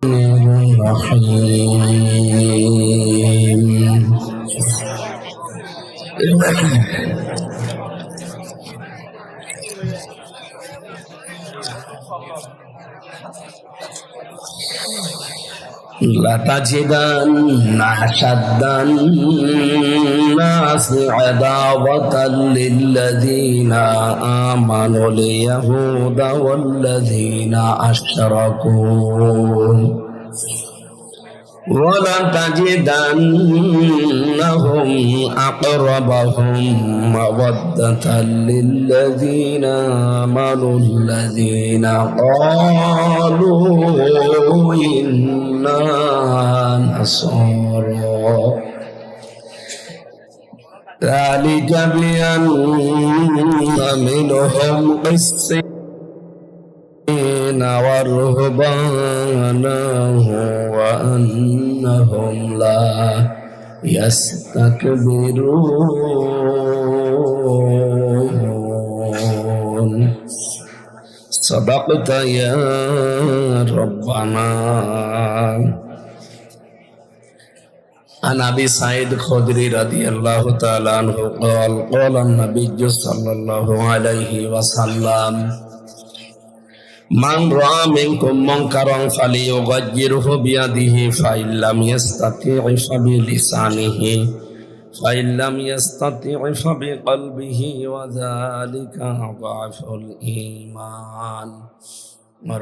الرحيم لتجدن أشد الناس عداوة للذين آمنوا اليهود والذين أشركوا ولتجدنهم أقربهم مودة للذين آمنوا الذين قالوا إنا نصارى ذلك بأن منهم قسيسين ورهبانا وأنهم لا يستكبرون صدقت يا ربنا. عن أبي سعيد الخدري رضي الله تعالى عنه قال قال النبي صلى الله عليه وسلم من رأى منكم منكرا فليغيره بيده فإن لم يستطع فبلسانه فإن لم يستطع فبقلبه وذلك ضعف الإيمان.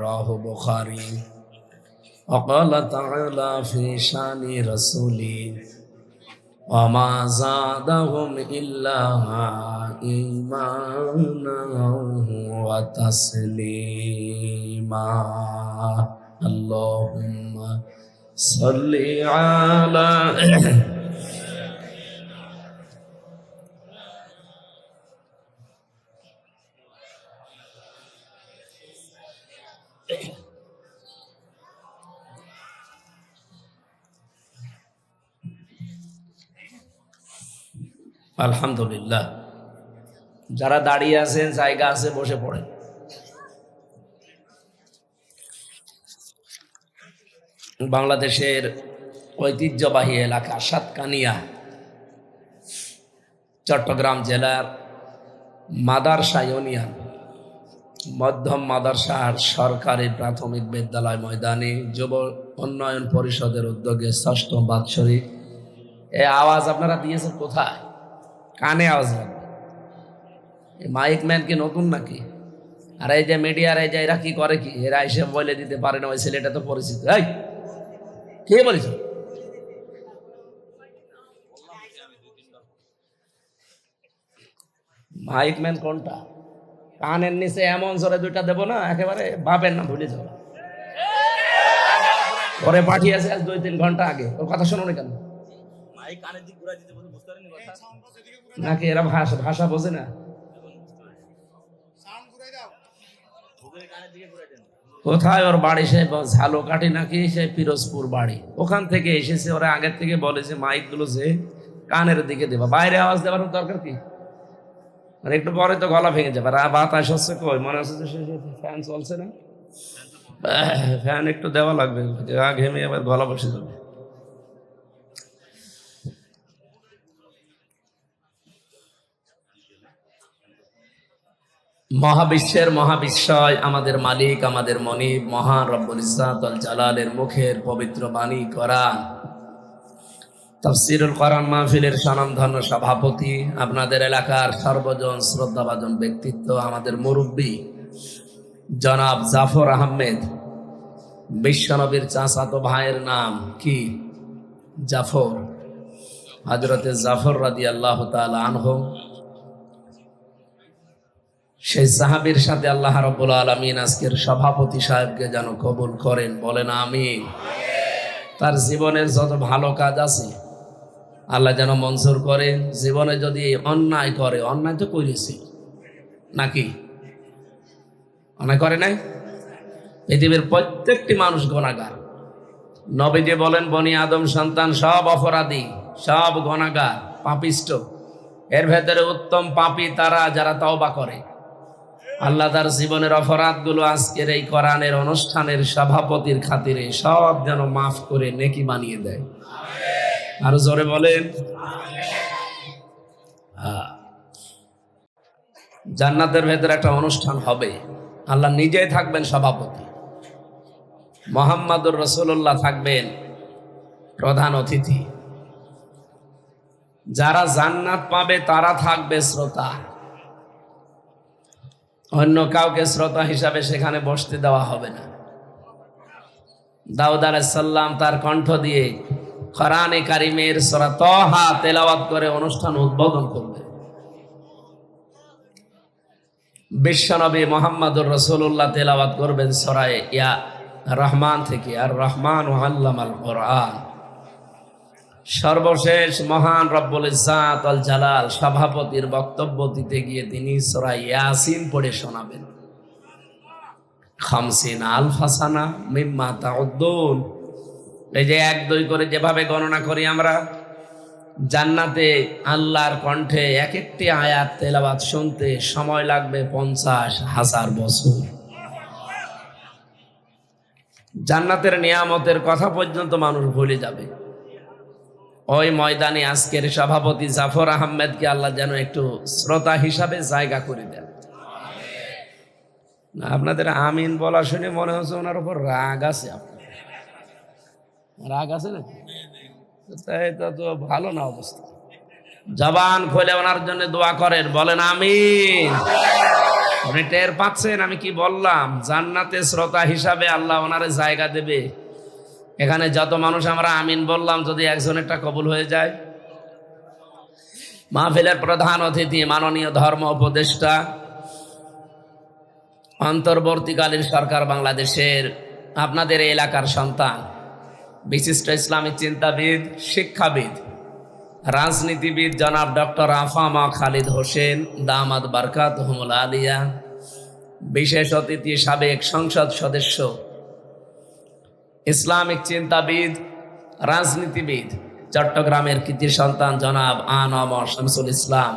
رواه البخاري. وقال تعالى في شان رسوله وما زادهم إلا إيمانا وتسليما. اللهم صل على আলহামদুলিল্লাহ। যারা দাঁড়িয়ে আছেন জায়গা আছে বসে পড়েন। বাংলাদেশের ঐতিহ্যবাহী এলাকা সাতকানিয়া চট্টগ্রাম জেলার মাদারসা ইউনিয়ন মধ্যম মাদারসার সরকারি প্রাথমিক বিদ্যালয় ময়দানে যুব উন্নয়ন পরিষদের উদ্যোগে ৬ষ্ঠ বাৎসরিক। এই আওয়াজ আপনারা দিয়েছেন কোথায়? কানে আওয়াজ লাগবে। মাইক ম্যান কি নতুন নাকি? আর এই যে মিডিয়ার এই যে এরা কি করে কি, এরা এসে বলে দিতে পারে না ওই ছেলেটা তো পরিচিত। এই কে বলেছ? মাইক ম্যান কোনটা? কানের নিচে এমন জোরে দুইটা দেবো না, একেবারে ভাবেন না, ভুলে যাবো। পরে পাঠিয়েছে আজ 2-3 ঘন্টা আগে, ওর কথা শোনো না কেন? নাকি এরা ভাষা বোঝে না? কোথায় ওর বাড়ি? সে ঝালকাঠি নাকি সে পিরোজপুর বাড়ি, ওখান থেকে এসেছে। ওরা আগের থেকে বলেছে মাইক গুলো যে কানের দিকে দেবা, বাইরে আওয়াজ দেওয়ার দরকার কি? মানে একটু পরে তো গলা ভেঙে যাবে। আর বাতাস হচ্ছে কই, মনে হচ্ছে যে ফ্যান চলছে না, ফ্যান একটু দেওয়া লাগবে, ঘেমে আবার গলা বসে যাবে। মহাবিশ্বের মহাবিশ্বয় আমাদের মালিক, আমাদের মনিব, মহান রব্বুল ইজ্জাত ওয়াল জালালের মুখের পবিত্র বাণী কোরআন। তাফসীরুল কোরআন মাহফিলের স্বনামধন্য সভাপতি, আপনাদের এলাকার সর্বজন শ্রদ্ধাভাজন ব্যক্তিত্ব, আমাদের মুরব্বী জনাব জাফর আহমেদ, বিশ্বনবীর চাচাতো ভাইয়ের নাম কি? জাফর, হযরতে জাফর রাদিয়াল্লাহু তাআলা আনহু। সেই সাহাবীর সাথে আল্লাহ রাব্বুল আলামিন আজকের সভাপতি সাহেবকে যেন কবুল করেন, বলেন আমিন। তার জীবনের যত ভালো কাজ আছে আল্লাহ যেন মঞ্জুর করেন। জীবনে যদি অন্যায় করে, অন্যায় তো করেছে নাকি? অন্যায় করে নাই? পৃথিবীর প্রত্যেকটি মানুষ গুনাহগার। নবীজি বলেন বনি আদম সন্তান সব অপরাধী, সব গুনাহগার, পাপিষ্ট। এর ভেতরে উত্তম পাপী তারা যারা তওবা করে। আল্লাহ তার জীবনের অপরাধগুলো আজকের এই কোরআনের অনুষ্ঠানের সভাপতির খাতিরে সব যেন মাফ করে নেকি বানিয়ে দেয়। আরো জোরে বলেন। জান্নাতের ভেতরে একটা অনুষ্ঠান হবে, আল্লাহ নিজেই থাকবেন সভাপতি, মুহাম্মাদুর রাসূলুল্লাহ থাকবেন প্রধান অতিথি। যারা জান্নাত পাবে তারা থাকবে শ্রোতা, অন্য কাউকে শ্রোতা হিসাবে সেখানে বসতে দেওয়া হবে না। দাউদ আলাইহিস সালাম তার কণ্ঠ দিয়ে কোরআনে কারিমের সূরা তাহা তেলাওয়াত করে অনুষ্ঠান উদ্বোধন করবে। বিশ্বনবী মুহাম্মদুর রাসূলুল্লাহ তেলাওয়াত করবেন সূরা ইয়া রহমান থেকে, আর রহমান আল্লামাল কোরআন। সর্বশেষ মহান রব্বুল ইজ্জাত ওয়াল জালাল সভাপতির বক্তব্য দিতে গিয়ে তিনি সূরা ইয়াসিন পড়ে শোনাবেন। 50,000 সানা মিম্মা তাউদ্দুন। এই যে 1 2 করে যেভাবে গণনা করি আমরা, জান্নাতে আল্লাহর কণ্ঠে এক একটি আয়াত তেলাওয়াত শুনতে সময় লাগবে 50,000 বছর। জান্নাতের নিয়ামতের কথা পর্যন্ত মানুষ ভুলে যাবে। ওই ময়দানে আজকের সভাপতি জাফর আহমেদকে আল্লাহ যেন একটু শ্রোতা হিসাবে জায়গা করে দেন। আপনাদের আমিন বলা শুনে মনে হচ্ছে ওনার উপর রাগ আছে। আপনার রাগ আছে না? এটা তো ভালো না অবস্থা। জবান খুলে ওনার জন্য দোয়া করেন, বলেন আমিন। উনি টের পাচ্ছেন আমি কি বললাম? জান্নাতে শ্রোতা হিসাবে আল্লাহ ওনারে জায়গা দেবে। এখানে যত মানুষ আমরা আমিন বললাম, যদি একজনেরটা কবুল হয়ে যায়। মাহফিলের প্রধান অতিথি মাননীয় ধর্ম উপদেষ্টা, অন্তর্বর্তীকালীন সরকার বাংলাদেশের, আপনাদের এলাকার সন্তান, বিশিষ্ট ইসলামিক চিন্তাবিদ, শিক্ষাবিদ, রাজনীতিবিদ জনাব ডক্টর আফামা খালিদ হোসেন দামাত বারকাতুহুমুল আলিয়া, বিশেষ অতিথি সাবেক সংসদ সদস্য, ইসলামিক চিন্তাবিদ, রাজনীতিবিদ, চট্টগ্রামের কৃতি সন্তান জনাব আনম শামসুল ইসলাম,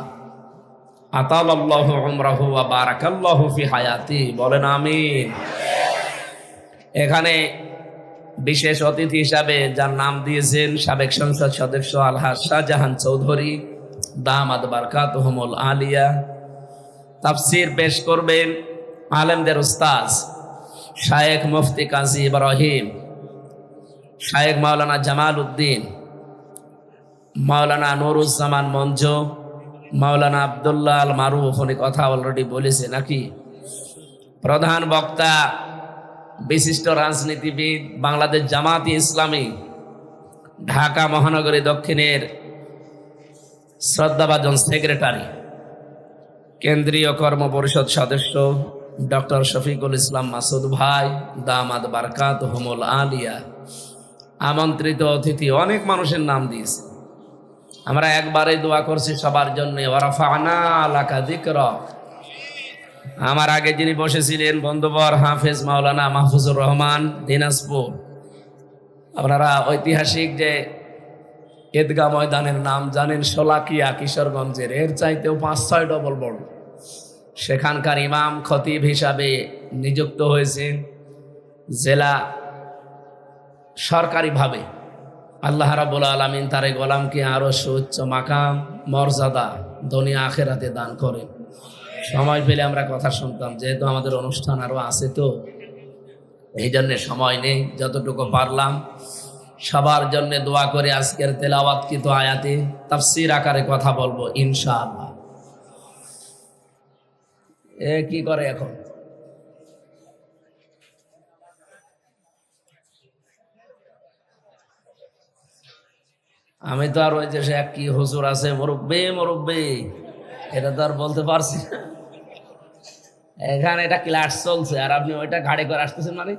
আতালাল্লাহু উমরাহু ওয়া বারাকাল্লাহু ফি হায়াতি, বলেন আমিন। এখানে বিশেষ অতিথি হিসাবে যার নাম দিয়েছেন সাবেক সংসদ সদস্য আলহাজ শাহজাহান চৌধুরী দামাত বারকাতুহুমুল আলিয়া। তাফসীর পেশ করবেন আলেমদের উস্তাদ শায়েখ মুফতি কাজী ইব্রাহিম, শায়েখ মাওলানা জামাল উদ্দিন, মাওলানা নুরুজ্জামান মঞ্জু, মাওলানা আব্দুল্লাহ আল মারুফ। উনি কথা অলরেডি বলেছে নাকি? প্রধান বক্তা বিশিষ্ট রাজনীতিবিদ, বাংলাদেশ জামাতি ইসলামী ঢাকা মহানগরী দক্ষিণের শ্রদ্ধাভাজন সেক্রেটারি, কেন্দ্রীয় কর্ম পরিষদ সদস্য ডক্টর শফিকুল ইসলাম মাসুদ ভাই দামাত বারকাতুহুমুল আলিয়া। আমন্ত্রিত অতিথি অনেক মানুষের নাম দিয়েছে, আমরা একবারে দোয়া করছি সবার জন্য। ওয়ারাফা'না লাকা যিকরাক। আমার আগে যিনি বসেছিলেন বন্ধুবর হাফেজ মাওলানা মাহফুজুর রহমান দিনাজপুর, আপনারা ঐতিহাসিক যে ঈদগাহ ময়দানের নাম জানেন, শোলাকিয়া কিশোরগঞ্জের, এর চাইতেও 5-6 ডবল বড়। সেখানকার ইমাম খতিব হিসাবে নিযুক্ত হয়েছেন জেলা সরকারিভাবে। আল্লাহ রাব্বুল আলামিন তার এই গোলামকে আরো সুউচ্চ মাকাম মর্যাদা দুনিয়া আখিরাতে দান করেন। সময় পেলে আমরা কথা শুনতাম, যেহেতু আমাদের অনুষ্ঠান আরো আছে, তো এই জন্য সময় নেই। যতটুকু পারলাম সবার জন্য দোয়া করে আজকের তেলাওয়াতকৃত আয়াতে তাফসীর আকারে কথা বলবো ইনশাআল্লাহ। এ কি করে এখন? আমি তো আর ওই যে সে কি হুজুর আছে মুরব্বি, এটা তো আর বলতে পারছি না। এখানে এটা ক্লাস চলছে আর আপনি ওইটা ঘাড়ে করে আসতেছেন, মানে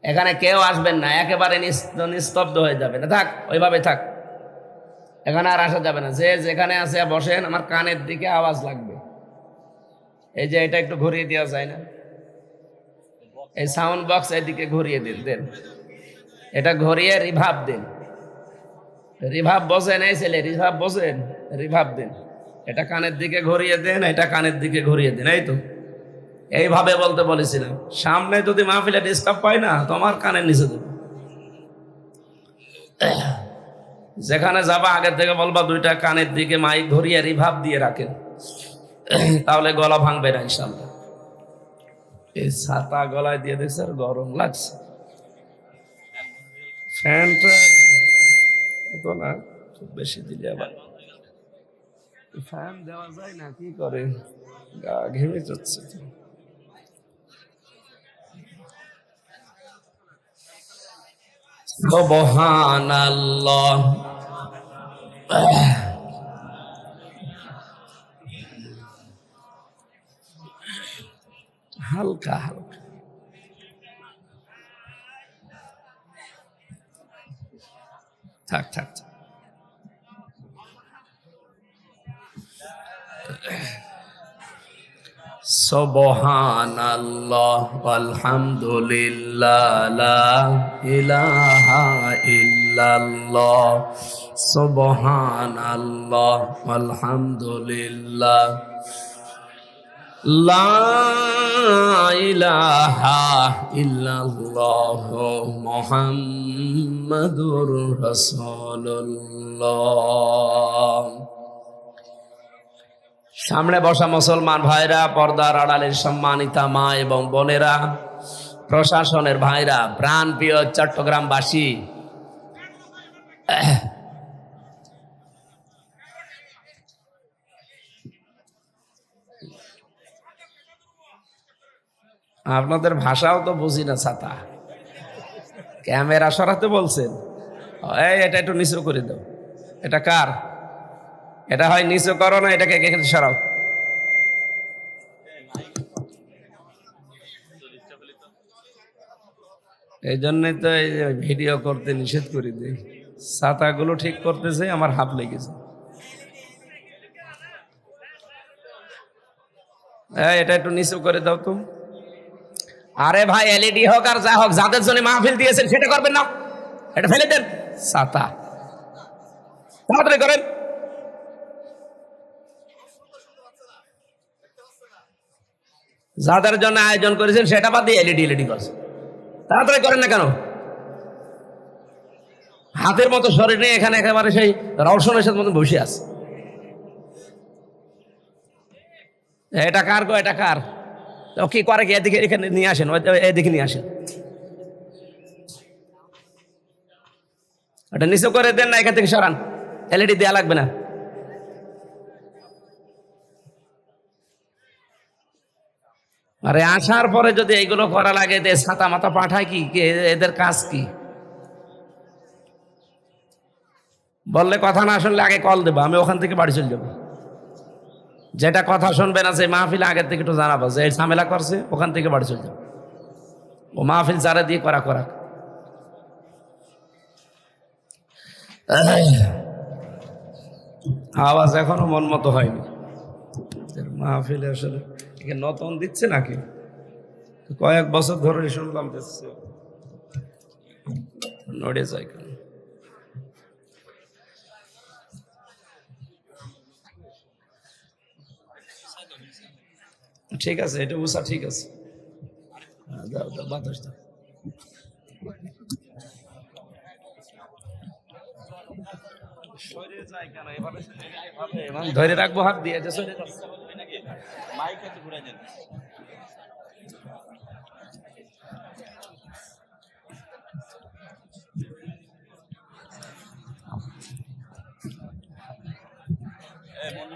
এখানে কেউ আসবেন না, একেবারে নিস্তব্ধ হয়ে যাবে না। থাক, ওইভাবে থাক, এখানে আর আসা যাবে না। যে যেখানে আছে বসেন, আমার কানের দিকে আওয়াজ লাগবে। এই যে এটা একটু ঘুরিয়ে দেওয়া যায় না? এই সাউন্ড বক্স এদিকে ঘুরিয়ে দেন, এটা ঘুরিয়ে রিভাব দেন। রিভাব বোঝেন এই ছেলে? রিভাব বোঝেন? রিভাব দেন। এটা কানের দিকে ঘুরিয়ে দেন, এটা কানের দিকে ঘুরিয়ে দেন, এই তো এইভাবে বলতে বলেছিলাম। সামনে যদি মাহফিলে ডিস্টার্ব পাই না, তোমার কানের নিচে দেবো। যেখানে যাবা আগের থেকে বলবা দুইটা কানের দিকে মাইক ধরিয়ে রিভাব দিয়ে রাখেন, তাহলে গলা ভাঙবে না ইনশাল্লাহ। এই ছাতা গলায় দিয়ে দেখছে আর গরম লাগছে। ফ্যানটা তো না খুব বেশি দিলে আবার ফ্যান দেওয়া যায় না, কি করে গা ঘেমে যাচ্ছে। সুবহানাল্লাহ। হালকা হালকা থাক থাক। সুবহানাল্লাহ আলহামদুলিল্লাহ লা ইলাহা ইল্লাল্লাহ। সুবহানাল্লাহ আলহামদুলিল্লাহ লা ইলাহা ইল্লাল্লাহ মুহাম্মাদুর রাসূলুল্লাহ। সামনে বসা মুসলমান ভাইরা, পর্দার আড়ালের সম্মানিতা মা এবং বোনেরা, প্রশাসনের ভাইরা, প্রাণ প্রিয় চট্টগ্রামবাসী, আপনাদের ভাষাও তো বুঝি না। ছাতা ক্যামেরা সরাতে বলছেন, এই এটা একটু নিচু করে দাও। এটা কার? এটা হয় নিচু করো না, এটাকে এখানে সরাও। এই জন্যই তো এই ভিডিও করতে নিষেধ করে দিই। ছাতাগুলো ঠিক করতেছে, আমার হাফ লেগেছে। এটা একটু নিচু করে দাও তো। আরে ভাই, এলইডি হোক আর যা হোক, যাদের জন্য মাহফিল দিয়েছেন সেটা করবেন না, এটা ফেলে দেন। ছাতা তাড়াতাড়ি করেন। যাদের জন্য আয়োজন করেছেন সেটা বাদ দিয়ে এলইডি করছে, তাড়াতাড়ি করেন না কেন? হাতের মতো শরীর নিয়ে এখানে একেবারে সেই রওশনের সাথে মতো বসে আছে। এটা কার গো? এটা কার? কি করে কি? এদিকে এখানে নিয়ে আসেন, এদিকে নিয়ে আসেন। এটা নিচু করে দেন না, এখান থেকে সরান, এলইডি দেওয়া লাগবে না। আরে আসার পরে যদি এইগুলো করা লাগে, ছাতা মাথা পাঠায় কি? এদের কাজ কি? বললে কথা না শুনলে আগে কল দেবো, আমি ওখান থেকে বাড়ি চলে যাবো। যেটা কথা শুনবে না, সেই মাহফিল আগের থেকে একটু জানাবো যে এই ঝামেলা করছে, ওখান থেকে বাড়ি চলে যাবো। ও মাহফিল যারা দিয়ে করা আওয়াজ এখনো মন মতো হয়নি। মাহফিলে আসলে নতুন দিচ্ছে নাকি? কয়েক বছর ধরে শুনলাম দিচ্ছে, নড়ে যায় কেন? ঠিক আছে, এটা উষা ঠিক আছে। দাও দাও, বাতাস দাও। ধরে রাখবো হাত দিয়ে,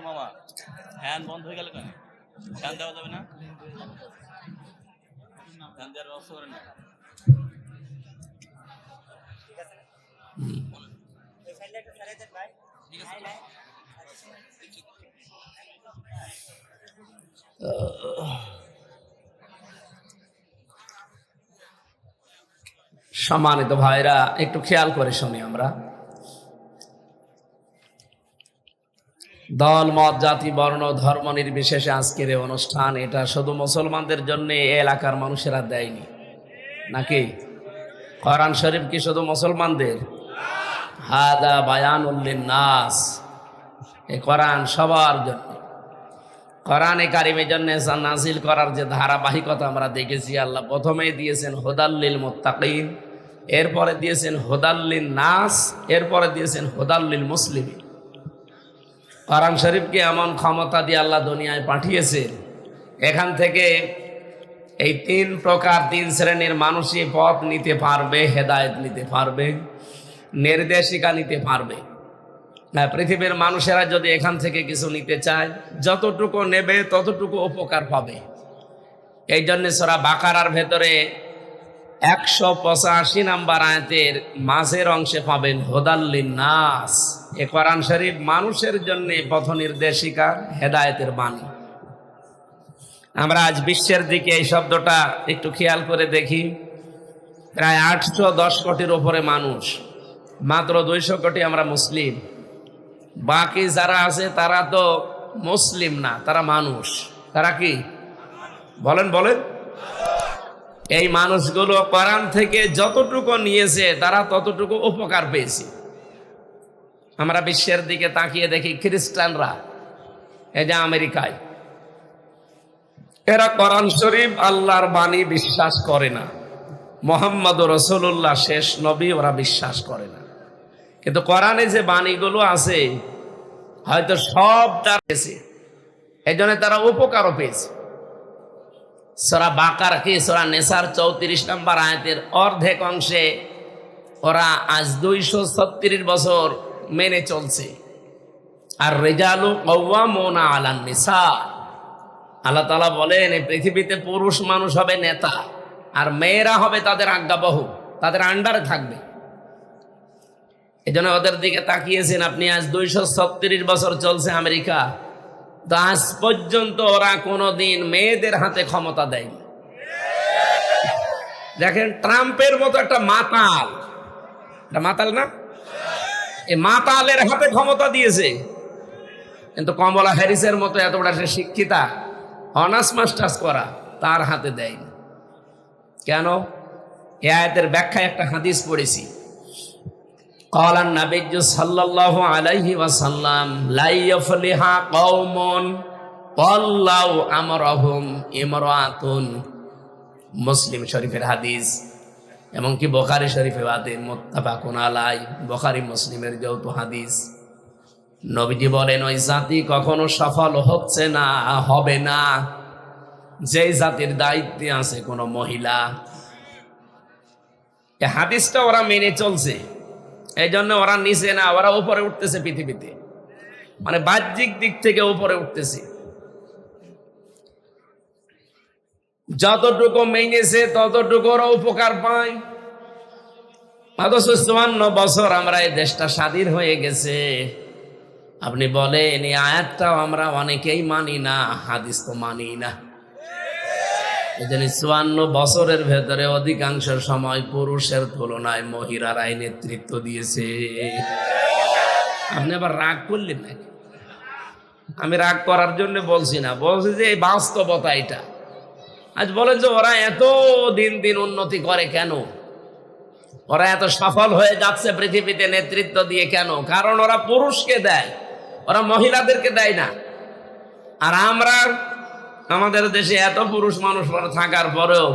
মামা ফ্যান বন্ধ হয়ে গেল কেন? ফ্যান দেওয়া যাবে না? ফ্যান দেওয়ার ব্যবস্থা করেন না। সম্মানিত ভাইরা, একটু খেয়াল করে শুনি আমরা। দল মত জাতি বর্ণ ধর্ম নির্বিশেষে আজকের এই অনুষ্ঠান, এটা শুধু মুসলমানদের জন্য এলাকার মানুষেরা দেয়নি নাকি? কোরআন শরীফ কি শুধু মুসলমানদের? হাদা বায়ানুল লিন্নাস, এই কোরআন সবার জন্য। কোরআনে কারিমের জন্য নাজিল করার যে ধারাবাহিকতা আমরা দেখেছি, আল্লাহ প্রথমেই দিয়েছেন হুদাল্লিল মুত্তাকিন, এরপরে দিয়েছেন হুদাল্লিন নাস, এরপরে দিয়েছেন হুদাল্লিল মুসলিমিন। কোরআন শরীফকে এমন ক্ষমতা দিয়ে আল্লাহ দুনিয়ায় পাঠিয়েছেন, এখান থেকে এই 3 প্রকার 3 শ্রেণীর মানুষই পথ নিতে পারবে, হেদায়েত নিতে পারবে, নির্দেশিকা নিতে পারবে। পৃথিবীর মানুষেরা যদি এখান থেকে কিছু নিতে চায়, যতটুকু নেবে ততটুকু উপকার পাবে। এই জন্য সূরা বাকারার ভেতরে 185 নম্বর আয়াতের মাঝের অংশে পাবেন হুদাল্লিন নাস। এ কোরআন শরীফ মানুষের জন্য পথ নির্দেশিকা, হেদায়েতের বাণী। আমরা আজ বিশ্বের দিকে এই শব্দটা একটু খেয়াল করে দেখি। প্রায় 810 কোটির উপরে মানুষ, মাত্র 200 কোটি আমরা মুসলিম। বাকি যারা আছে তারা তো মুসলিম না, তারা মানুষ। তারা কি বলেন বলেন? এই মানুষগুলো কোরআন থেকে যতটুকু নিয়েছে তারা ততটুকু উপকার পেয়েছে। আমরা বিশ্বের দিকে তাকিয়ে দেখি, খ্রিস্টানরা এই যে আমেরিকায়, এরা কোরআন শরীফ আল্লাহর বাণী বিশ্বাস করে না, মুহাম্মদ রাসূলুল্লাহ শেষ নবী ওরা বিশ্বাস করে না। কিন্তু কোরআনে যে বাণীগুলো আছে হয়তো সব তার পেয়েছে, এই জন্য তারা উপকারও পেয়েছে। সূরা বাকারা কি সূরা নিসার 34 নম্বর আয়াতের অর্ধেক অংশে ওরা আজ 236 বছর মেনে চলছে। আর রিজালু কাওয়ামুনা আলান নিসা, আল্লাহ তাআলা বলেন এই পৃথিবীতে পুরুষ মানুষ হবে নেতা, আর মেয়েরা হবে তাদের আজ্ঞাবহ, তাদের আন্ডারে থাকবে। এই জন্য ওদের দিকে তাকিয়েছেন আপনি, আজ 236 বছর চলছে আমেরিকা, তো আজ পর্যন্ত ওরা কোনোদিন মেয়েদের হাতে ক্ষমতা দেয়নি। দেখেন ট্রাম্পের মতো একটা মাতাল, এটা মাতাল না, এই মাতালের হাতে ক্ষমতা দিয়েছে, কিন্তু কমলা হ্যারিসের মতো এত বড় সে শিক্ষিতা, অনার্স মাস্টার্স করা, তার হাতে দেয়নি। কেন? এই আয়াতের ব্যাখ্যায় একটা হাদিস পড়েছি। ক্বালান নাবিয়্যু সাল্লাল্লাহু আলাইহি ওয়াসাল্লাম লা ইয়াফলিহা কওমুন ওয়াল্লাহু আমরাহুম ইমরাতুন। মুসলিম শরীফের হাদিস, এমনকি বুখারী শরীফে বাদে মুত্তাফাকুন আলাই, বুখারী মুসলিমের যৌথ হাদিস। নবীজি বলেন ওই জাতি কখনো সফল হচ্ছে না, হবে না, যেই জাতির দায়িত্বে আছে কোনো মহিলা। এই হাদিসটা ওরা মেনে চলছে, এই জন্য ওরা নিচে না, ওরা উপরে উঠতেছে পৃথিবীতে, মানে বাহ্যিক দিক থেকে উপরে উঠতেছে। যতটুকু মেনেছে ততটুকু ওরা উপকার পায়। অথচ 54 বছর আমরা এই দেশটা স্বাধীন হয়ে গেছে, আপনি বলেন এই আয়াতটাও আমরা অনেকেই মানি না, হাদিস তো মানি না। এই জন্য 54 বছরের ভেতরে অধিকাংশ সময় পুরুষের তুলনায় মহিলারাই নেতৃত্ব দিয়েছে। আপনি আবার রাগ করলেন নাকি? আমি রাগ করার জন্য বলছি না, বলছি যে এই বাস্তবতা এটা। আজ বলেন যে ওরা এত দিন দিন উন্নতি করে কেন, ওরা এত সফল হয়ে যাচ্ছে পৃথিবীতে নেতৃত্ব দিয়ে কেন? কারণ ওরা পুরুষকে দেয়, ওরা মহিলাদেরকে দেয় না। আর আমরা আমাদের দেশে এত পুরুষ মানুষ থাকার পরেও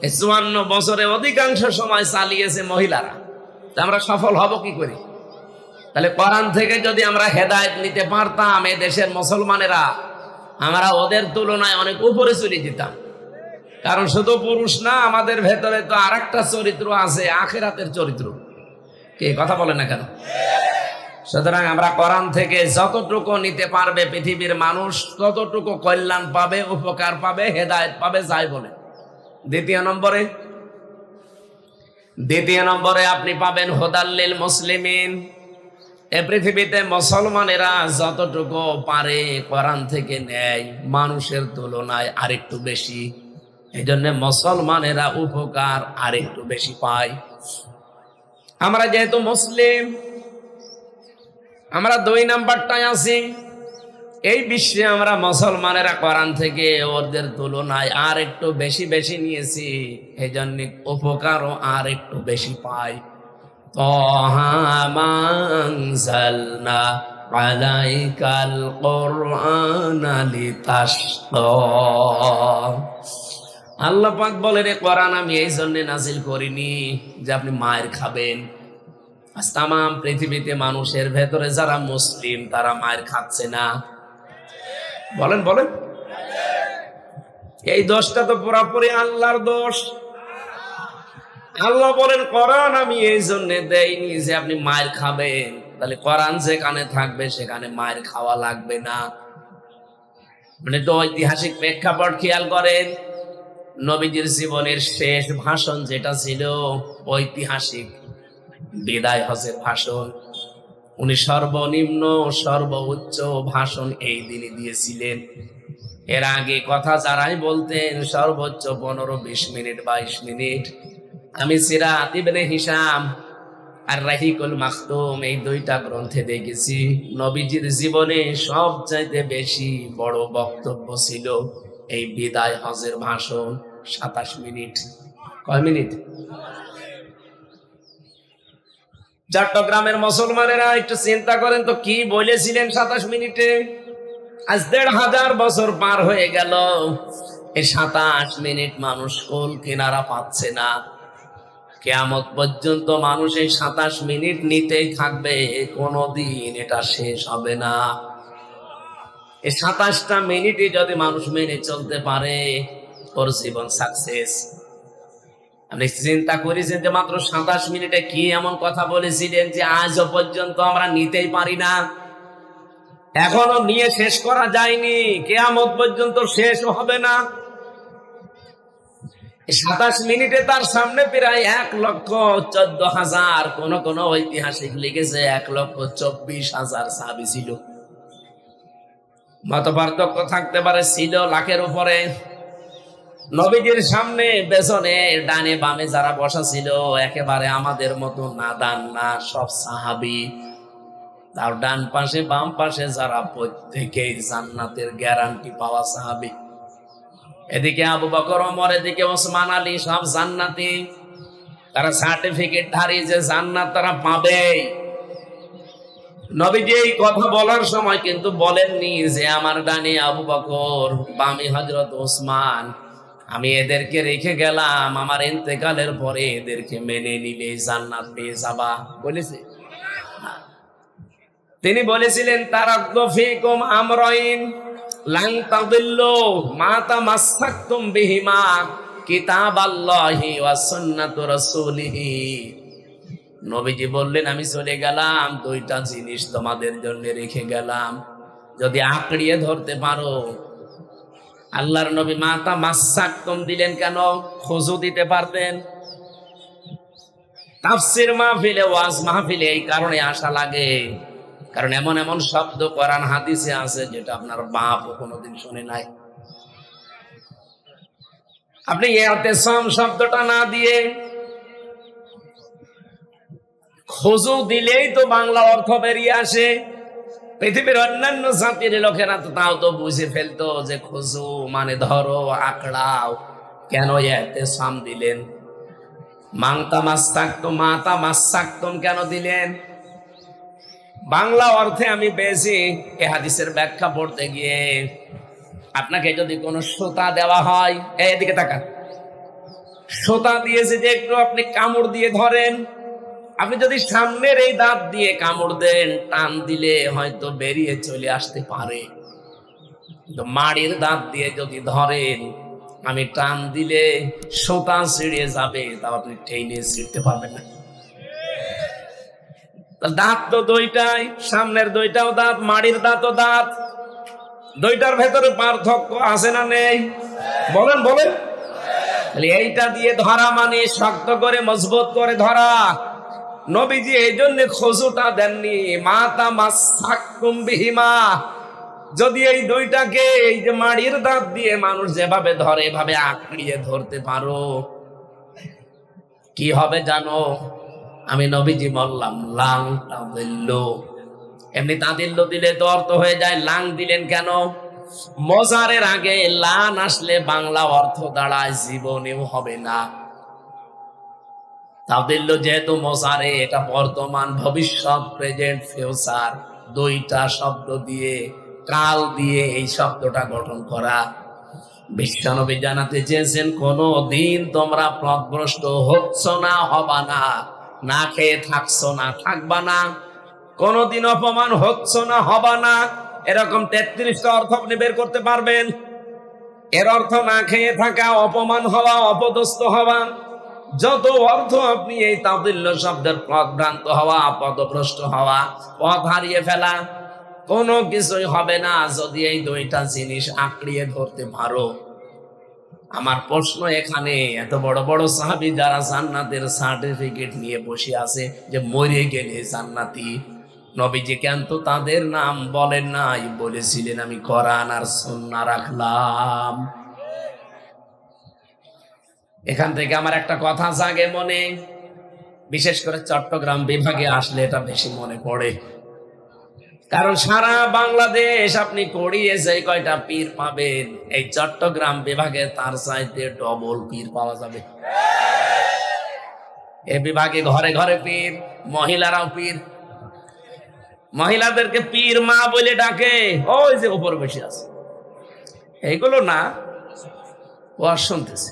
54 বছরে অধিকাংশ সময় চালিয়েছে মহিলারা, আমরা সফল হব কি করে? তাহলে কোরআন থেকে যদি আমরা হেদায়েত নিতে পারতাম, এই দেশের মুসলমানেরা আমরা ওদের তুলনায় অনেক উপরে চলে যেতাম। কারণ শুধু পুরুষ না, আমাদের ভেতরে তো আরেকটা চরিত্র আছে, আখিরাতের চরিত্র। কে কথা বলে না কেন? সুতরাং আমরা কোরআন থেকে যতটুকু নিতে পারবে পৃথিবীর মানুষ ততটুকু কল্যাণ পাবে, উপকার পাবে, হেদায়েত পাবে, যাই বলে। দ্বিতীয় নম্বরে আপনি পাবেন হুদাল্লিল মুসলিমিন। এ পৃথিবীতে মুসলমানেরা যতটুকু পারে কোরআন থেকে নেয় মানুষের তুলনায় আরেকটু বেশি, এই জন্য মুসলমানেরা উপকার আরেকটু বেশি পায়। আমরা যেহেতু মুসলিম, আমরা 2 নাম্বারটায় আছি। এই বিশ্বে আমরা মুসলমানেরা কোরআন থেকে ওদের তুলনায় আর একটু বেশি বেশি নিয়েছি, এই জন্য উপকারও আর একটু বেশি পাই। তাহা মা আনজালনা আলাইকাল কোরআনা লিতাশকা। আল্লাহ পাক বলেন, এ কোরআন আমি এই জন্য নাজিল করিনি যে আপনি মায়ের খাবেন। আজ তাম পৃথিবীতে মানুষের ভেতরে যারা মুসলিম তারা মায়ের খাচ্ছে না। বলেন বলেন, এই দোষটা তো পুরোপুরি আল্লাহর দোষ। আল্লাহ বলেন কোরআন আমি এই জন্য দেইনি যে আপনি মায়ের খাবেন। তাহলে কোরআন যেখানে থাকবে সেখানে মায়ের খাওয়া লাগবে না। মানে তো ঐতিহাসিক প্রেক্ষাপট খেয়াল করেন, নবীজির জীবনের শেষ ভাষণ যেটা ছিল ঐতিহাসিক বিদায় হজের ভাষণ, উনি সর্বনিম্ন সর্বোচ্চ ভাষণ এই দিনই দিয়েছিলেন। এর আগে কথা যারাই বলতেন সর্বোচ্চ 15-20 মিনিট 22 মিনিট। আমি সিরাত ইবনে হিশাম আর রাহিকুল মাখতুম এই দুইটা গ্রন্থে দেখেছি নবীজির জীবনে সবচাইতে বেশি বড় বক্তব্য ছিল এই বিদায় হজের ভাষণ, 27 মিনিট। কয় মিনিট? চট্টগ্রামের মুসলমানেরা একটু চিন্তা করেন তো, কি বলেছিলেন 27 মিনিটে? আজ 1500 বছর পার হয়ে গেল, এই 27 মিনিট মানুষ কোল কিনারা পাচ্ছে না। কিয়ামত পর্যন্ত মানুষ এই 27 মিনিট নিতেই থাকবে, কোনোদিন এটা শেষ হবে না। এই 27টা মিনিটই যদি মানুষ মেনে চলতে পারে, ওর জীবন সাকসেস। আপনি চিন্তা করেছেন যে মাত্র 27 মিনিটে কি এমন কথা বলেছিলেন যে আজও পর্যন্ত আমরা নিতেই পারি না, এখনো নিয়ে শেষ করা যায়নি, কিয়ামত পর্যন্ত শেষও হবে না। 27 মিনিটে তার সামনে প্রায় 1,14,000, কোন কোন ঐতিহাসিক লিখেছে 1,24,000 সাহাবী ছিল। মত পার্থক্য থাকতে পারে, ছিল লাখের উপরে। নবীজির সামনে পেছনে ডানে বামে যারা বসা ছিল একেবারে আমাদের মতো নাদান না, সব সাহাবী। তার ডান পাশে বাম পাশে যারা প্রত্যেকেই জান্নাতের গ্যারান্টি পাওয়া সাহাবী। এদিকে আবু বকর, ওমর, এদিকে ওসমান আলী, সব জান্নাতি। তারা সার্টিফিকেট ধারী যে জান্নাত তারা পাবে। নবীজি এই কথা বলার সময় কিন্তু বলেননি যে আমার ডানে আবু বকর, বামে হযরত ওসমান, আমি এদেরকে রেখে গেলাম, আমার ইন্তেকালের পরে এদেরকে মেনে নিলে জান্নাত পেয়ে যাবা, বলেছে? তিনি বলেছিলেন তারাকতু ফীকুম আমরাইন লান তাদিল্লু মা তামাসসাকতুম বিহিমা কিতাবাল্লাহি ওয়া সুন্নাতু রাসূলিহি। নবীজি বললেন আমি চলে গেলাম, দুইটা জিনিস তোমাদের জন্য রেখে গেলাম, যদি আঁকড়িয়ে ধরতে পারো। আল্লাহর নবী মা তামাসসাকতুম দিলেন কেন? খুজু দিতে পারতেন। তাফসীর মাহফিলে, ওয়াজ মাহফিলে এই কারণে আসা লাগে, কারণ এমন এমন শব্দ কোরআন হাদিসে আছে যেটা আপনার বাপও কোনোদিন শুনে নাই। আপনি ইতিসাম শব্দটা না দিয়ে খুজু দিলেই তো বাংলা অর্থ বেরিয়ে আসে। পৃথিবীর অন্যান্য জাতির লোকেরা তো তাও তো বুঝে ফেলতো যে খুজু মানে ধরো, আঁকড়াও। কেন ইতিসাম দিলেন? মাতা মাসাক্তুম কেন দিলেন? বাংলা অর্থে আমি পেয়েছি এ হাদিসের ব্যাখ্যা পড়তে গিয়ে, আপনাকে যদি কোনো সুতা দেওয়া হয়, এদিকে তাকান, সুতা দিয়েছে যে একটু আপনি কামড় দিয়ে ধরেন, আপনি যদি সামনের এই দাঁত দিয়ে কামড় দেন, টান দিলে হয়তো বেরিয়ে চলে আসতে পারে, কিন্তু মাড়ির দাঁত দিয়ে যদি ধরেন, আমি টান দিলে সুতা ছিঁড়ে যাবে, তাও আপনি টেনে ছিঁড়তে পারবেন না। দাঁত তো দুইটাই, সামনের দুইটাও দাঁত, মাড়ির দাঁতও দাঁত, দুইটার ভেতরে পার্থক্য আছে না নেই? বলেন বলেন। এইটা দিয়ে ধরা মানে শক্ত করে মজবুত করে ধরা। নবীজি এই জন্য খুজুটা দেননি, মা তামাসসাকতুম বিহিমা। যদি এই দুইটাকে, এই যে মাড়ির দাঁত দিয়ে মানুষ যেভাবে ধরে এভাবে আঁকড়িয়ে ধরতে পারো, কি হবে জানো? আমি নবীজি বললাম লাং তাদিল্লু। এমনি তাদিল্লু দিলে তো অর্থ হয়ে যায়, লাং দিলেন কেন? মজারের আগে লান আসলে বাংলা অর্থ দাঁড়ায় জীবনেও হবে না। তাদিল্লু যেহেতু মজারে, এটা বর্তমান, ভবিষ্যৎ, প্রেজেন্ট, ফিউচার, দুইটা শব্দ দিয়ে, কাল দিয়ে এই শব্দটা গঠন করা। বিশ্বনবী জানাতে চেয়েছেন, কোনো দিন তোমরা পথভ্রষ্ট হচ্ছ না, হবা না, না খেয়ে থাকছো না, থাকবা না, কোনদিন অপমান হচ্ছ না, হবা না। এরকম 33টা অর্থ আপনি বের করতে পারবেন। এর অর্থ না খেয়ে থাকা, অপমান হওয়া, অপদস্থ হওয়া। যত অর্থ আপনি এই তাদিল্য শব্দের পথভ্রান্ত হওয়া, পথভ্রষ্ট হওয়া, পথ হারিয়ে ফেলা, কোনো কিছুই হবে না যদি এই দুইটা জিনিস আঁকড়িয়ে ধরতে পারো। আমার প্রশ্ন এখানে, এত বড় বড় সাহাবী যারা জান্নাতের সার্টিফিকেট নিয়ে বসে আছে যে মরে গেলে জান্নাতি, নবীজি কেন তো তাদের নাম বলেন নাই? বলেছিলেন, আমি কোরআন আর সুন্নাহ রাখলাম। এখান থেকে আমার একটা কথা জাগে মনে, বিশেষ করে চট্টগ্রাম বিভাগে আসলে এটা বেশি মনে পড়ে। কারণ সারা বাংলাদেশ আপনি করিয়ে যে কয়টা পীর পাবেন, এই চট্টগ্রাম বিভাগে তার চাইতে ডবল পীর পাওয়া যাবে। এ বিভাগে ঘরে ঘরে পীর, মহিলারাও পীর। মহিলাদেরকে পীর মা বলে ডাকে, ওই যে উপর বসে আছে। এইগুলো না, ও শুনতেছে।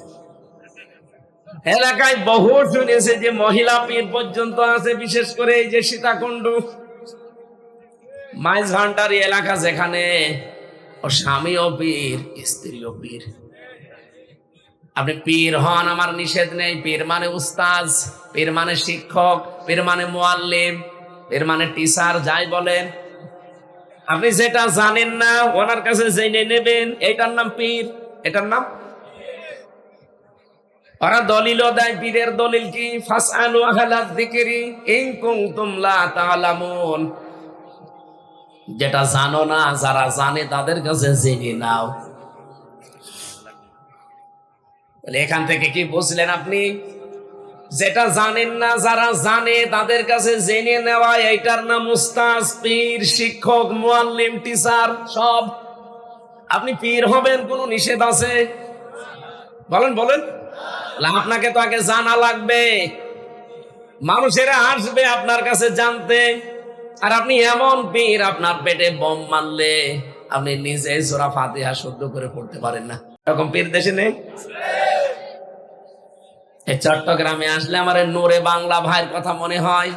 এলাকায় বহু শুনেছে যে মহিলা পীর পর্যন্ত আছে, বিশেষ করে এই যে সীতাকুণ্ড, মাইজভান্ডারি এলাকা, যেখানে ও স্বামীও পীর, স্ত্রীও পীর। আপনি পীর হন, আমার নিষেধ নেই। পীর মানে উস্তাজ, পীর মানে শিক্ষক, পীর মানে মুআল্লিম, পীর মানে টিচার, যাই বলেন। আপনি যেটা জানেন না ওনার কাছে জেনে নেবেন, এটার নাম পীর। এটার নাম, ওরা দলিলও দেয়। পীরের দলিল কি? ফাসআলু আহলা যিকরি ইন কুনতুম লা তা'লামুন। যেটা জানো না, যারা জানে তাদের কাছে জেনে নাও। এখান থেকে কি বুঝলেন আপনি? যেটা জানেন না, যারা জানে তাদের কাছে জেনে নেওয়া, এইটার নাম উস্তাজ, পীর, শিক্ষক, মুআল্লিম, টিচার, সব। আপনি পীর হবেন, কোনো নিষেধ আছে? বলেন বলেন। আপনাকে তো আগে জানা লাগবে। মানুষেরা আসবে আপনার কাছে জানতে, আর আপনি এমন পীর, আপনার পেটে বোম মারলে আপনি নিজে সূরা ফাতিহা শুদ্ধ করে পড়তে পারেন না। এরকম পীর দেশে নেই। এই চট্টগ্রামে আসলে আমার নূরে বাংলা ভাইয়ের কথা মনে হয়।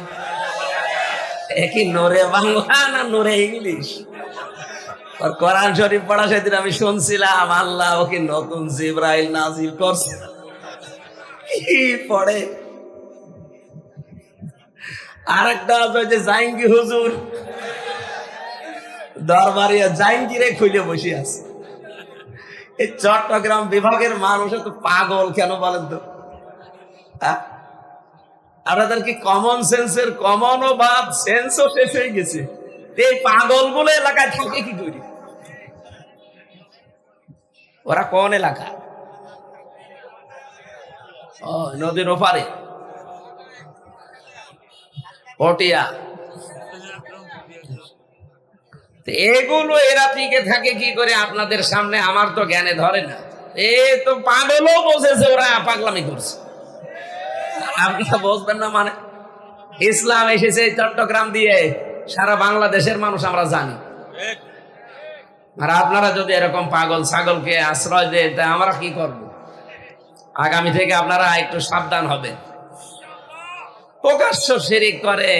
একই নূরে বাংলা না নূরে ইংলিশ? আর কোরআন শরীফ পড়া সেদিন আমি শুনছিলাম, আল্লাহ ওকে নতুন জিবরাইল নাজিল করছে। কি পড়ে! আরেকটা আছে যে জাহাঙ্গীর হুজুর, দরবারিয়া জাহাঙ্গীরে খুলে বসে আছে। এই চট্টগ্রাম বিভাগের মানুষ তো পাগল কেন বলেন তো? আপনাদের কি কমন সেন্সের কমনও বাদ, সেন্সও শেষ হয়ে গেছে। এই পাগল গুলো এলাকায় থাকে কি করি? ওরা কোন এলাকা? ও, নদীর ওপারে, পটিয়া। এগুলো এরা টিকে থাকে কি করে আপনাদের সামনে? আমার তো জ্ঞানে ধরে না। এ তো পাগলও বোঝেছে ওরা পাগলামি করছে, আপনারা বুঝবেন না। মানে ইসলাম এসেছে চট্টগ্রাম দিয়ে, সারা বাংলাদেশের মানুষ আমরা জানি। আর আপনারা যদি এরকম পাগল ছাগলকে আশ্রয় দেন, তা আমরা কি করব? আগামী থেকে আপনারা একটু সাবধান হবেন। প্রকাশ্য শিরিক করে,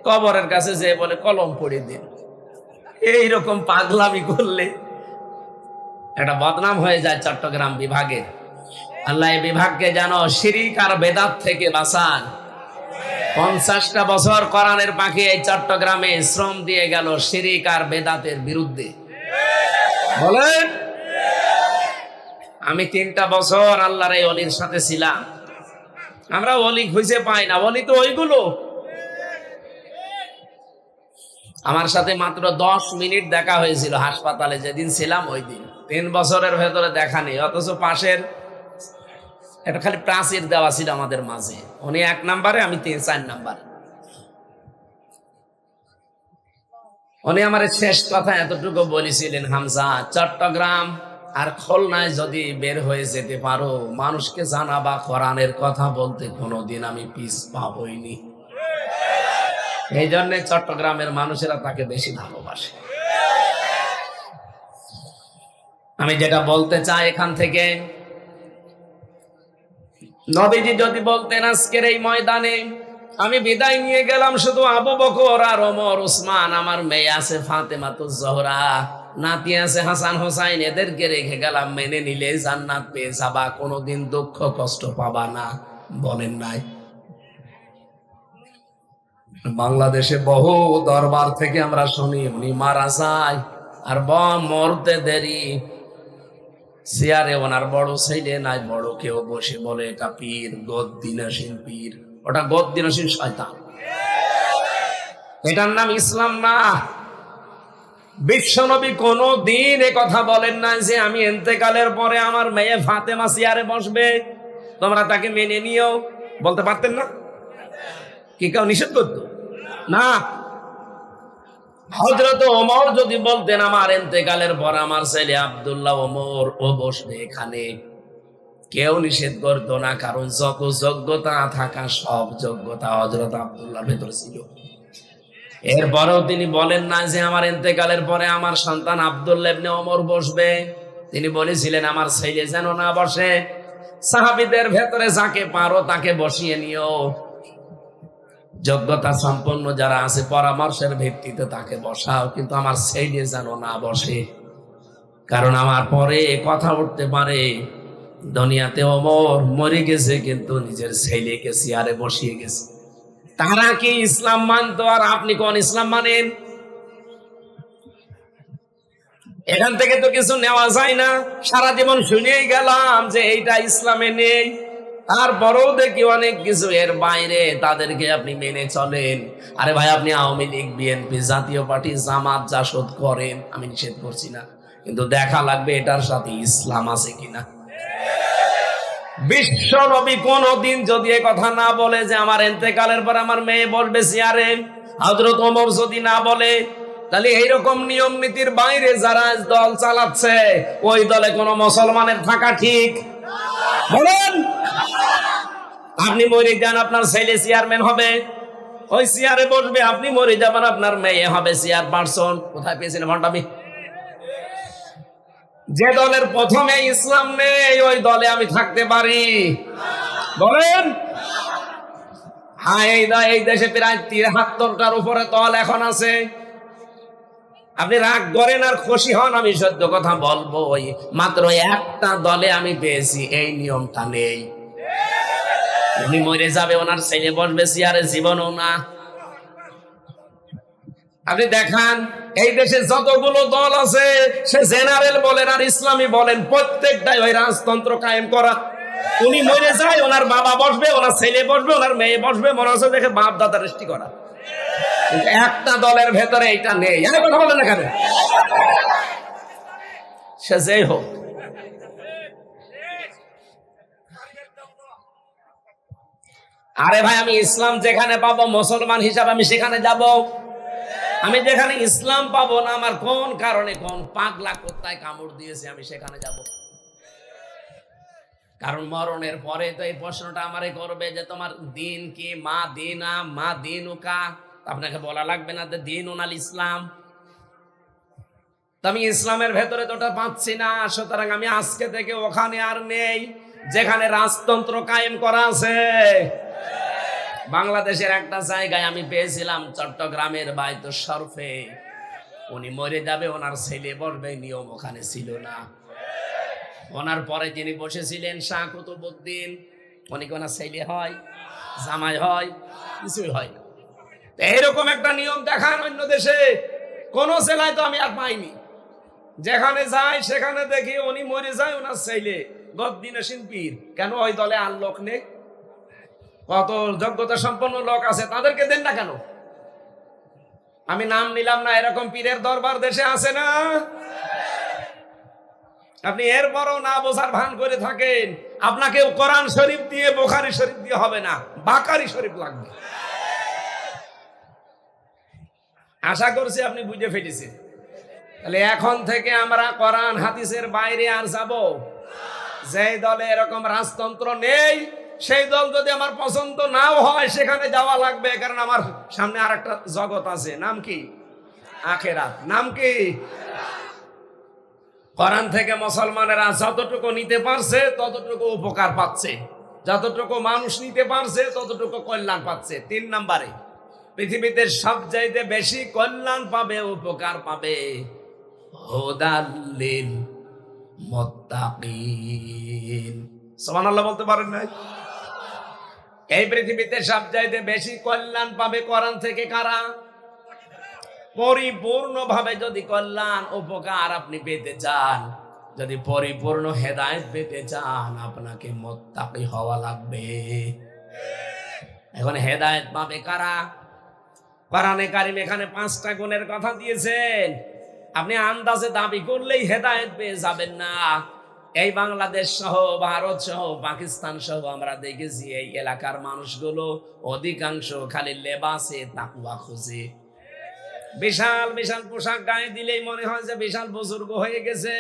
কবরের কাছে যে বলে কলম পড়ে দিন, এইরকম পাগলামি করলে একটা বদনাম হয়ে যায় চট্টগ্রাম বিভাগে। আল্লাহ এই বিভাগকে যেন শিরিক আর বেদাত থেকে বাঁচান। 50টা বছর কোরআনের পাখি এই চট্টগ্রামে শ্রম দিয়ে গেল শিরিক আর বেদাতের বিরুদ্ধে। বলেন, আমি 3টা বছর আল্লাহর এই ওলির সাথে ছিলাম। আমরা ওলি খুঁজে পাই না, ওলি তো ওইগুলো। আমার সাথে মাত্র 10 মিনিট দেখা হয়েছিল হাসপাতালে যেদিন ছিলাম, ওই দিন। 3 বছরের ভেতরে দেখা নেই। অথচ পাশের এটা খালি প্রাচীর দেওয়া ছিল আমাদের মাঝে। উনি 1 নাম্বারে, আমি 4 নাম্বার। উনি আমার শেষ কথা এতটুকু বলেছিলেন, হামজা, চট্টগ্রাম আর খুলনায় যদি বের হয়ে যেতে পারো, মানুষকে জানাবা কোরআনের কথা বলতে কোনোদিন আমি পিছ পা হইনি। এই জন্য চট্টগ্রামের মানুষেরা তাকে বেশি ভালোবাসে। আমি যেটা বলতে চাই এখান থেকে, নবীজি যদি বলতেন আজকের এই ময়দানে আমি বিদায় নিয়ে গেলাম শুধু আবু বকর আর ওমর উসমান, আমার মেয়ে আছে ফাতেমাতুজ জোহরা, নাতি আছে হাসান হোসাইন, এদেরকে রেখে গেলাম, মেনে নিলে জান্নাত পেয়ে যাবা, কোনোদিন দুঃখ কষ্ট পাবা না, বলেন নাই? বাংলাদেশে বহু দরবার থেকে আমরা শুনি উনি মারা যায় আর মরতে দেরি, চেয়ারে ওনার বড় ছেলে নাই, বড় কেউ বসে বলে এটা পীর, গদ্দিনাসীন পীর, ওটা গদ্দিনাসীন শয়তান, এটার নাম ইসলাম না। বিশ্বনবী কোনো দিন এ কথা বলেন না যে আমি ইন্তেকালের পরে আমার মেয়ে ফাতেমা চেয়ারে বসবে, তোমরা তাকে মেনে নিও, বলতে পারতেন না? কি কেউ নিষেধ করতো না? হযরত ওমর যদি বলতেন আমার ইন্তেকালের পর আমার ছেলে আব্দুল্লাহ ওমর ও বসবে এখানে, কেউ নিষেধ করতো না, কারণ যত যোগ্যতা থাকা সব যোগ্যতা হযরত আব্দুল্লাহর ভেতর ছিল। এরপরেও তিনি বলেন না যে আমার ইন্তেকালের পরে আমার সন্তান আব্দুল্লাহ ইবনে ওমর বসবে, তিনি বলেছিলেন আমার ছেলে যেন না বসে, সাহাবীদের ভেতরে যাকে পারো তাকে বসিয়ে নিও, যোগ্যতা সম্পন্ন যারা আছে পরামর্শের ভিত্তিতে তাকে বসাও, কিন্তু আমার ছেলে যেন না বসে, কারণ আমার পরে কথা উঠতে পারে দুনিয়াতে ওমর মরে গেছে কিন্তু নিজের ছেলেকে চেয়ারে বসিয়ে গেছে। তারা কি ইসলাম মানতো আর আপনি কোন ইসলাম মানেন? এখান থেকে তো কিছু নেওয়া যায় না, সারা জীবন শুনেই গেলাম যে এইটা ইসলামে নেই, তারপরেও দেখি অনেক কিছু এর বাইরে, তাদেরকে আপনি মেনে চলেন। আরে ভাই, আপনি আওয়ামী লীগ, বিএনপি, জাতীয় পার্টি, জামাত জাসদ করেন, আমি নিষেধ করছি না, কিন্তু দেখা লাগবে এটার সাথে ইসলাম আছে কিনা। বিশ্ব নবী কোনদিন যদি এ কথা না বলে যে আমার ইন্তেকালের পর আমার মেয়ে বসবে চেয়ারে, হযরত ওমর যদি না বলে, তাহলে এইরকম নিয়ম নীতির বাইরে যারা দল চালাচ্ছে ওই দলে কোন মুসলমানের থাকা ঠিক? বলেন। আপনি মরে যান, আপনার ছেলে চেয়ারম্যান হবে, ওই চেয়ারে বসবে, আপনি মরে যাবেন, আপনার মেয়ে হবে চেয়ার পারসন। কোথায় পেয়েছেন ভণ্ডামি? যে দলের প্রথমে ইসলাম নেই ওই দলে আমি থাকতে পারি? বলেন। হ্যাঁ, এই দেশে প্রায় 73টার উপরে দল এখন আছে। আপনি রাগ করেন আর খুশি হন, আমি সত্য কথা বলবো, ওই মাত্র একটা দলে আমি পেয়েছি এই নিয়মটা নেই। উনি মরে যাবে, ওনার ছেলে বসবে চেয়ারে, জীবনও না। আপনি দেখান এই দেশে যতগুলো দল আছে, সে জেনারেল বলেন আর ইসলামী বলেন, প্রত্যেকটাই ওই রাজতন্ত্র কায়েম করা। উনি মরে যায়, ওনার বাবা বসবে, ওনার ছেলে বসবে, ওনার মেয়ে বসবে, মনে হচ্ছে দেখে বাপ দাদা রেস্টি করা। একটা দলের ভেতরে এটা নেই। কথা বলেন এখানে, সে যেই হোক। আরে ভাই, আমি ইসলাম যেখানে পাবো মুসলমান হিসাবে আমি সেখানে যাব। আমি যেখানে ইসলাম পাবো না, আমার কোন কারণে কোন পাগলা কোথায় কামড় দিয়েছে আমি সেখানে যাব। কারণ মরণের পরে তো এই প্রশ্নটা আমারে করবে যে তোমার দিন কি, মা দিনা মা দিন উকা, আপনাকে বলা লাগবে না যে দিন ওনাল ইসলাম। আমি ইসলামের ভেতরে তো ওটা পাচ্ছি না, সুতরাং আমি আজকে থেকে ওখানে আর নেই যেখানে রাজতন্ত্র কায়েম করা আছে। বাংলাদেশের একটা জায়গায় আমি পেয়েছিলাম, চট্টগ্রামের বায়তুল শরফে, উনি মরে যাবে, ওনার ছেলে বসবে, নিয়ম ওখানে ছিল না। ওনার পরে যিনি বসেছিলেন শাহ কুতুবউদ্দিন, উনি কি ওনার ছেলে হয়, জামাই হয়? কিছুই হয় না। এইরকম একটা নিয়ম দেখান অন্য দেশে, কোন জেলায় তো আমি আর পাইনি। যেখানে যাই সেখানে দেখি উনি মরে যায়, ওনার ছেলে গদ্দিনাসীন পীর। কেন ওই দলে আর লোক নেই? কত যোগ্যতা সম্পন্ন লোক আছে, তাদেরকে দেন না কেন? আমি নাম নিলাম না, এরকম পীরের দরবার দেশে আছে না? আপনি এরপরও না বোঝার ভান করে থাকেন, আপনাকে কোরআন শরীফ দিয়ে, বুখারী শরীফ দিয়ে হবে না, বাকারি শরীফ লাগবে। আশা করছি আপনি বুঝে ফেলেছেন। তাহলে এখন থেকে আমরা কোরআন হাদিসের বাইরে আর যাব? যে দলে এরকম রাজতন্ত্র নেই সেই দল যদি আমার পছন্দ নাও হয় সেখানে যাওয়া লাগবে, কারণ আমার সামনে আর একটা জগৎ আছে। নাম কি? আখেরাত। নাম কি? কোরআন থেকে মুসলমানেরা যতটুকু নিতে পারছে ততটুকু উপকার পাচ্ছে, যতটুকু মানুষ নিতে পারছে ততটুকু কল্যাণ পাচ্ছে। 3 নম্বরে পৃথিবীতে সবচাইতে বেশি কল্যাণ পাবে, উপকার পাবে হুদাল্লিল মুত্তাকিন। সুবহানাল্লাহ বলতে পারেন না? এই পৃথিবীতে সবচাইতে বেশি কল্যাণ পাবে কোরআন থেকে কারা? পরিপূর্ণভাবে যদি কল্যাণ উপকার আপনি পেতে চান, যদি পরিপূর্ণ হেদায়েত পেতে চান, আপনাকে মুত্তাকি হওয়া লাগবে। এখন হেদায়েত পাবে কারা? কোরআনে কারীম এখানে 5টা গুণের কথা দিয়েছেন। আপনি আন্দাজে দাবি করলেই হেদায়েত পেয়ে যাবেন না। এই বাংলাদেশ সহ, ভারত সহ, পাকিস্তান সহ আমরা দেখেছি এই এলাকার মানুষগুলো অধিকাংশ খালি লেবাসে তাকওয়া খুঁজে। বিশাল বিশাল পোশাক গায়ে দিলেই মনে হয় যে বিশাল বুজুর্গ হয়ে গেছে।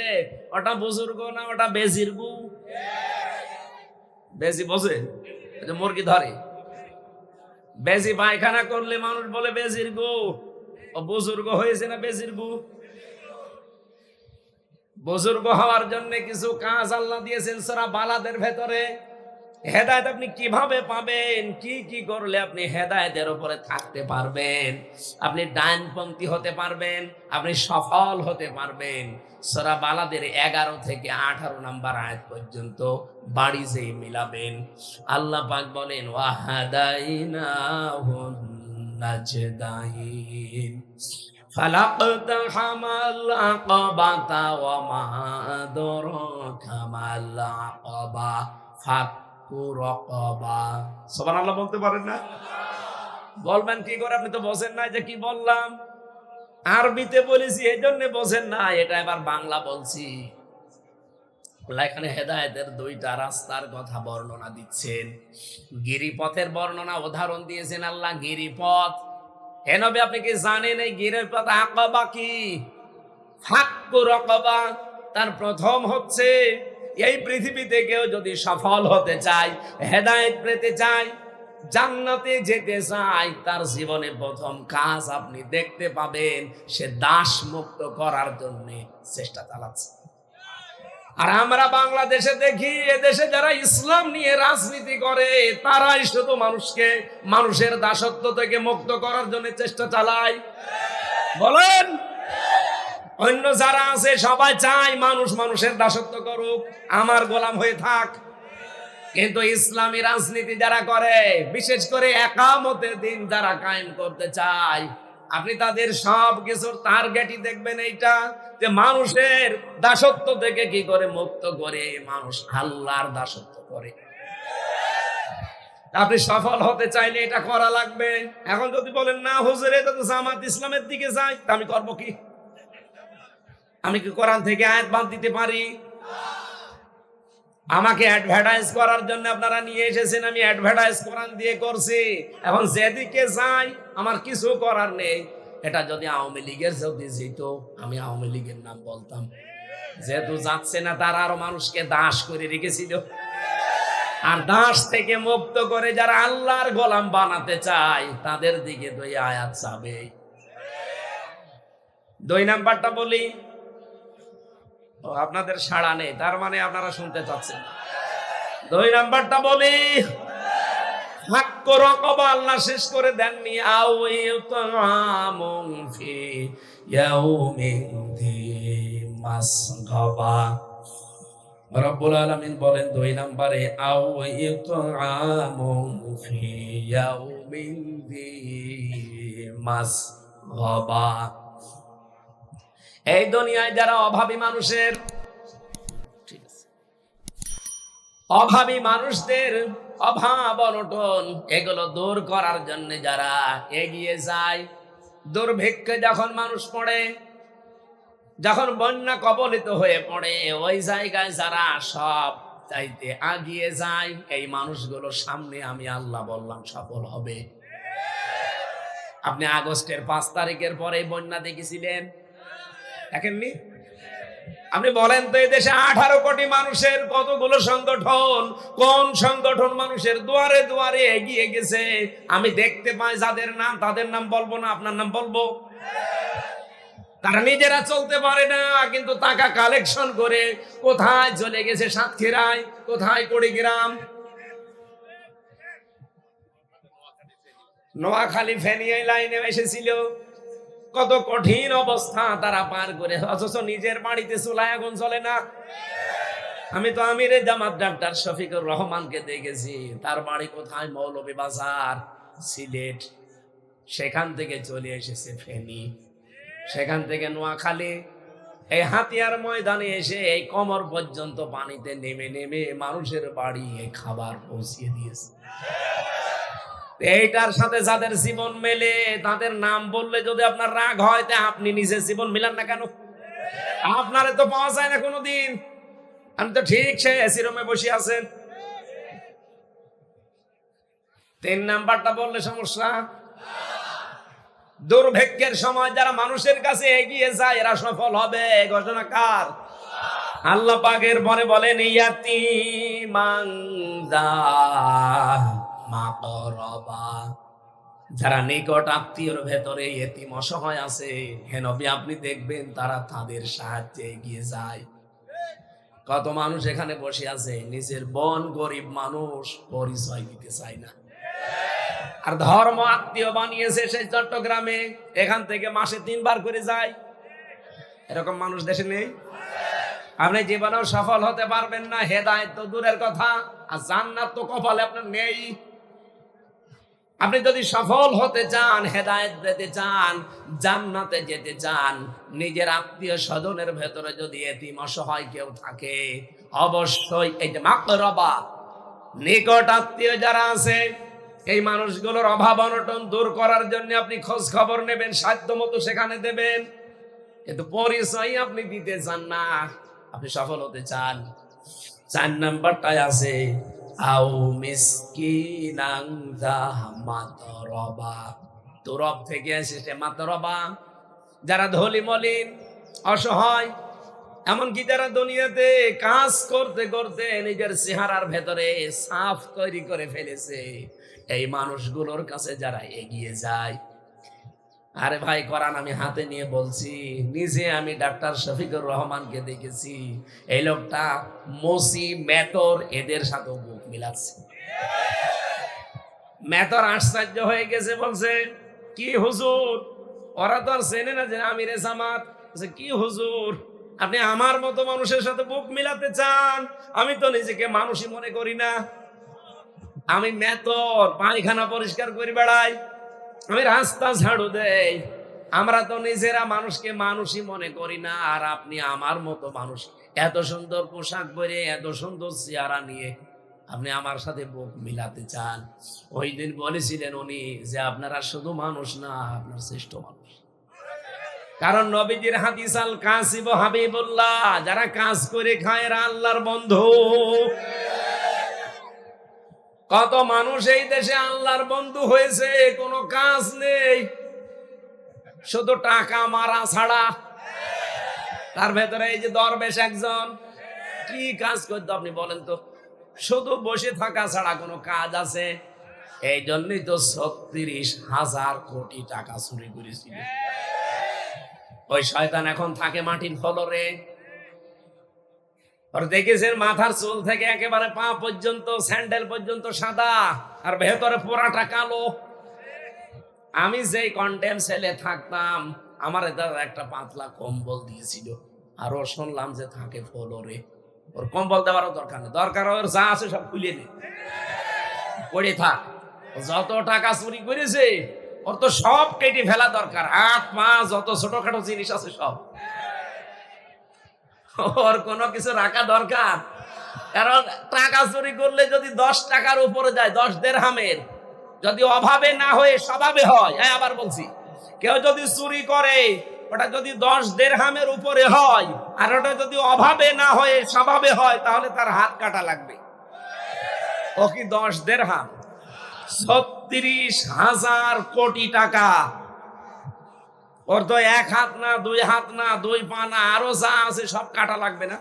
ওটা বুজুর্গ না, ওটা বেজির গু। বেজি বোঝে? মুরগি ধরে বেজি পায়খানা করলে মানুষ বলে বেজির গু। ও বুজুর্গ হয়েছে না বেজির গু? বুজুর্গ হওয়ার জন্য কিছু কাজ আল্লাহ দিয়েছেন সূরা বালাদের ভেতরে। হেদায়েত আপনি কিভাবে পাবেন, কি কি করলে আপনি হেদায়েতের উপরে থাকতে পারবেন, আপনি ডাইনপন্থী হতে পারবেন, আপনি সফল হতে পারবেন, সূরা বালাদের 11 থেকে 18 নম্বর আয়াত পর্যন্ত বাড়ি যেয়ে মিলাবেন। আল্লাহ পাক বলেন ওয়াহাদাইনাহুন নাজদাইন ফালাকতাহামাল আকাবাতা ওয়া মা আদরাকা মাল আকাবা সুবহানাল্লাহ বলতে পারেন না? বলবেন কি করে? আপনি তো বোঝেন না যে কি বললাম। আরবিতে বলেছি এই জন্য বোঝেন না, এটা এবার বাংলা বলছি। এখানে হেদায়েতের 2টা রাস্তার কথা বর্ণনা দিচ্ছেন। গিরিপথের বর্ণনা উদাহরণ দিয়েছেন আল্লাহ। গিরিপথ, হে নবী আপনি কি জানেন এই গিরিপথ আকাবা কি? ফাক্কু রাকাবা। তার প্রথম হচ্ছে এই পৃথিবীতে কেউ যদি সফল হতে চায়, হেদায়েত পেতে চায়, জান্নাতে যেতে চায়, তার জীবনে প্রথম কাজ আপনি দেখতে পাবেন সে দাস মুক্ত করার জন্য চেষ্টা চালাচ্ছে। আর আমরা বাংলাদেশে দেখি এদেশে যারা ইসলাম নিয়ে রাজনীতি করে তারাই শুধু মানুষকে মানুষের দাসত্ব থেকে মুক্ত করার জন্য চেষ্টা চালায়। বলেন, অন্য যারা আছে সবাই চায় মানুষ মানুষের দাসত্ব করুক, আমার গোলাম হয়ে থাক। কিন্তু ইসলামী রাজনীতি যারা করে, বিশেষ করে একামতের দিন যারা কায়েম করতে চায়, আপনি তাদের সব কিছুর টার্গেটই দেখবেন এইটা, যে মানুষের দাসত্ব থেকে কি করে মুক্ত করে মানুষ আল্লাহর দাসত্ব করে। আপনি সফল হতে চাইলে এটা করা লাগবে। এখন যদি বলেন না হুজুর এটা তো জামাত ইসলামের দিকে যায়, তা আমি করবো কি? আমি কি কোরআন থেকে আয়াত বাদ দিতে পারি? আমাকে অ্যাডভার্টাইজ করার জন্য আপনারা নিয়ে এসেছেন, আমি অ্যাডভার্টাইজ কোরআন দিয়ে করছি। এখন যেদিকে যাই আমার কিছু করার নেই। এটা যদি আওয়ামী লীগের যদি যেত, আমি আওয়ামী লীগের নাম বলতাম। যেহেতু যাচ্ছে না, তারা আরো মানুষকে দাস করে রেখেছিল। আর দাস থেকে মুক্ত করে যারা আল্লাহর গোলাম বানাতে চায় তাদের দিকে 2 আয়াত যাবে। 2 নাম্বারটা বলি, আপনাদের সাড়া নেই, তার মানে আপনারা শুনতে চাচ্ছেন। 2 নাম্বারটা বলি, হাক্কু রাকাবা আল্লাহ শেষ করে দেননি। আও ইউতামুন ফি ইয়াউমিন যী মাসগাবা। রব্বুল আলামিন বলেন 2 নম্বরে, আও ইউতামুন ফি ইয়াউমিন যী মাসগাবা। এই দুনিয়ায় যারা অভাবী মানুষের, অভাবী মানুষদের অভাব অনটন এগুলো দূর করার জন্য যারা এগিয়ে যায়, দুর্ভিক্ষে যখন মানুষ পড়ে, যখন বন্যা কবলিত হয়ে পড়ে, ওই জায়গায় যারা সব চাইতে আগিয়ে যায়, এই মানুষগুলো সামনে আমি আল্লাহ বললাম সফল হবে। আপনি আগস্টের 5 তারিখের পরে বন্যা দেখেছিলেন, দেখেননি? আপনি বলেন তো এই দেশে 18 কোটি মানুষের কতগুলো সংগঠন, কোন সংগঠন মানুষের দুয়ারে দুয়ারে এগিয়ে গেছে? আমি দেখতে পাই যাদের নাম, তাদের নাম বলবো না, আপনার নাম বলবো? তারা নিজেরা চলতে পারে না, কিন্তু টাকা কালেকশন করে কোথায় চলে গেছে? সাতক্ষীরায়, কোথায় কুড়িগ্রাম, নোয়াখালী, ফেনী এই লাইনে এসেছিল। কত কঠিন অবস্থা তারা পার করে, অথচ নিজের বাড়িতে চুলায় আগুন চলে না। আমি তো আমিরে জামাত ডাক্তার শফিকুর রহমানকে দেখেছি, তার বাড়ি কোথায়? মৌলভীবাজার, সিলেট। সেখান থেকে চলে এসেছে ফেনী, সেখান থেকে নোয়াখালী, এই হাতিয়ার ময়দানে এসে এই কোমর পর্যন্ত পানিতে নেমে নেমে মানুষের বাড়ি এই খাবার পৌঁছিয়ে দিয়েছে। এইটার সাথে যাদের জীবন মেলে, তাদের নাম বললে যদি আপনার রাগ হয়, তা আপনি নিজের জীবন মিলান না কেন? আপনারে তো পাওয়া যায় না কোনোদিন। আমি তো ঠিক সে এসি রুমে বসে আছেন। 3 নাম্বারটা বললে সমস্যা। দুর্ভিক্ষের সময় যারা মানুষের কাছে এগিয়ে যায়, এরা সফল হবে। ঘোষণা কার? আল্লাহ পাকের পরে বলেন ইয়াতীমান যা মাকরাবা, যারা নিকট আত্মীয়র ভেতরে এতিম অসহায় আছে, হে নবী আপনি দেখবেন তারা তাদের সাহায্যে এগিয়ে যায়। কত মানুষ এখানে বসে আছে, নিজের বোন গরিব মানুষ, পরিচয় দিতে চায় না, আর ধর্ম আত্মীয় বানিয়েছে সেই চট্টগ্রামে, এখান থেকে মাসে 3 বার করে যায়। এরকম মানুষ দেশে নেই? আপনি জীবনেও সফল হতে পারবেন না, হেদায়েত তো দূরের কথা, আর জান্নাত তো কপালে আপনার নেই। আপনি যদি সফল হতে চান, হেদায়েত পেতে চান, জান্নাতে যেতে চান, নিজের আত্মীয় স্বজনের ভেতরে যদি এতিম অসহায় কেউ থাকে, অবশ্যই এই যে মাকরাবা, নিকট আত্মীয় যারা আছে, এই মানুষগুলোর অভাব অনটন দূর করার জন্য আপনি খোঁজ খবর নেবেন, সাধ্য মতো সেখানে দেবেন। কিন্তু পরিচয় আপনি দিতে চান না, আপনি সফল হতে চান। 4 নাম্বারটায় আছে আও মিসকিনান যা মাতরবা, তুরব থেকে এসেছে মাতরবা, যারা ধলি মলিন অসহায়, এমনকি যারা দুনিয়াতে কাজ করতে করতে নিজের চেহারার ভেতরে সাফ তৈরি করে ফেলেছে, এই মানুষগুলোর কাছে যারা এগিয়ে যায়। আরে ভাই, কোরআন আমি হাতে নিয়ে বলছি, নিজে আমি ডাক্তার শফিকুর রহমানকে দেখেছি, এই লোকটা মসি মেতর এদের সাথে বুক মিলাচ্ছে। মেতর আশ্চর্য হয়ে গেছে, বলছে কি হুজুর, ওরা তো আর চেনে না যে আমিরে জামাত। কি হুজুর, আপনি আমার মতো মানুষের সাথে বুক মিলাতে চান? আমি তো নিজেকে মানুষই মনে করি না, আমি মেতর, পায়খানা পরিষ্কার করে বেড়াই, আমি রাস্তা ঝাড়ু দেই, আমরা তো নিজেরা মানুষকে মানুষই মনে করি না, আর আপনি আমার মতো মানুষ, এত সুন্দর পোশাক পরে, এত সুন্দর চেহারা নিয়ে আপনি আমার সাথে বুক মিলাতে চান? ওই দিন বলেছিলেন উনি যে আপনারা শুধু মানুষ না, আপনার শ্রেষ্ঠ মানুষ। কারণ নবীজির হাদিস আল কাসিব হাবিবুল্লাহ, যারা কাজ করে খায় এরা আল্লাহর বন্ধু। কত মানুষ এই দেশে আল্লাহর বন্ধু হয়েছে, কোনো কাজ নেই, শুধু টাকা মারা ছাড়া। তার ভেতরে এই যে দরবেশ একজন, কি কাজ করতো আপনি বলেন তো? শুধু বসে থাকা ছাড়া কোনো কাজ আছে? এই জন্যই তো 36,000 কোটি টাকা চুরি করেছিল। ওই শয়তান এখন থাকে মাটির ফলরে। আর দেখেছেন মাথার চুল থেকে একেবারে পা পর্যন্ত, স্যান্ডেল পর্যন্ত সাদা, আর ভেতরে পোড়াটা কালো। আমি যেই কন্ডেম সেলে থাকতাম, আমার একটা পাতলা কম্বল দিয়েছিল, আরো শুনলাম যে থাকে ফ্লোরে। ওর কম্বল দেওয়ারও দরকার নেই, দরকার ওর যা আছে সব খুলে নে, পড়ে থাক। যত টাকা চুরি করেছে ওর তো সব কেটে ফেলা দরকার, হাত পা যত ছোটখাটো জিনিস আছে সব, ওর কোনো কিছু রাখা দরকার। কারণ টাকা চুরি করলে যদি 10 টাকার উপরে যায়, 10 দিরহামের, যদি অভাবে না হয়ে স্বভাবে হয়, আবার বলছি, কেউ যদি চুরি করে ওটা যদি 10 দিরহামের উপরে হয়, আর ওটা যদি অভাবে না হয়ে স্বভাবে হয়, তাহলে তার হাত কাটা লাগবে। ও কি 10 দিরহাম? 36,000 কোটি টাকা। ওর তো এক হাত না, দুই হাত না, দুই পা না, আরো যা আছে সব কাটা লাগবে না?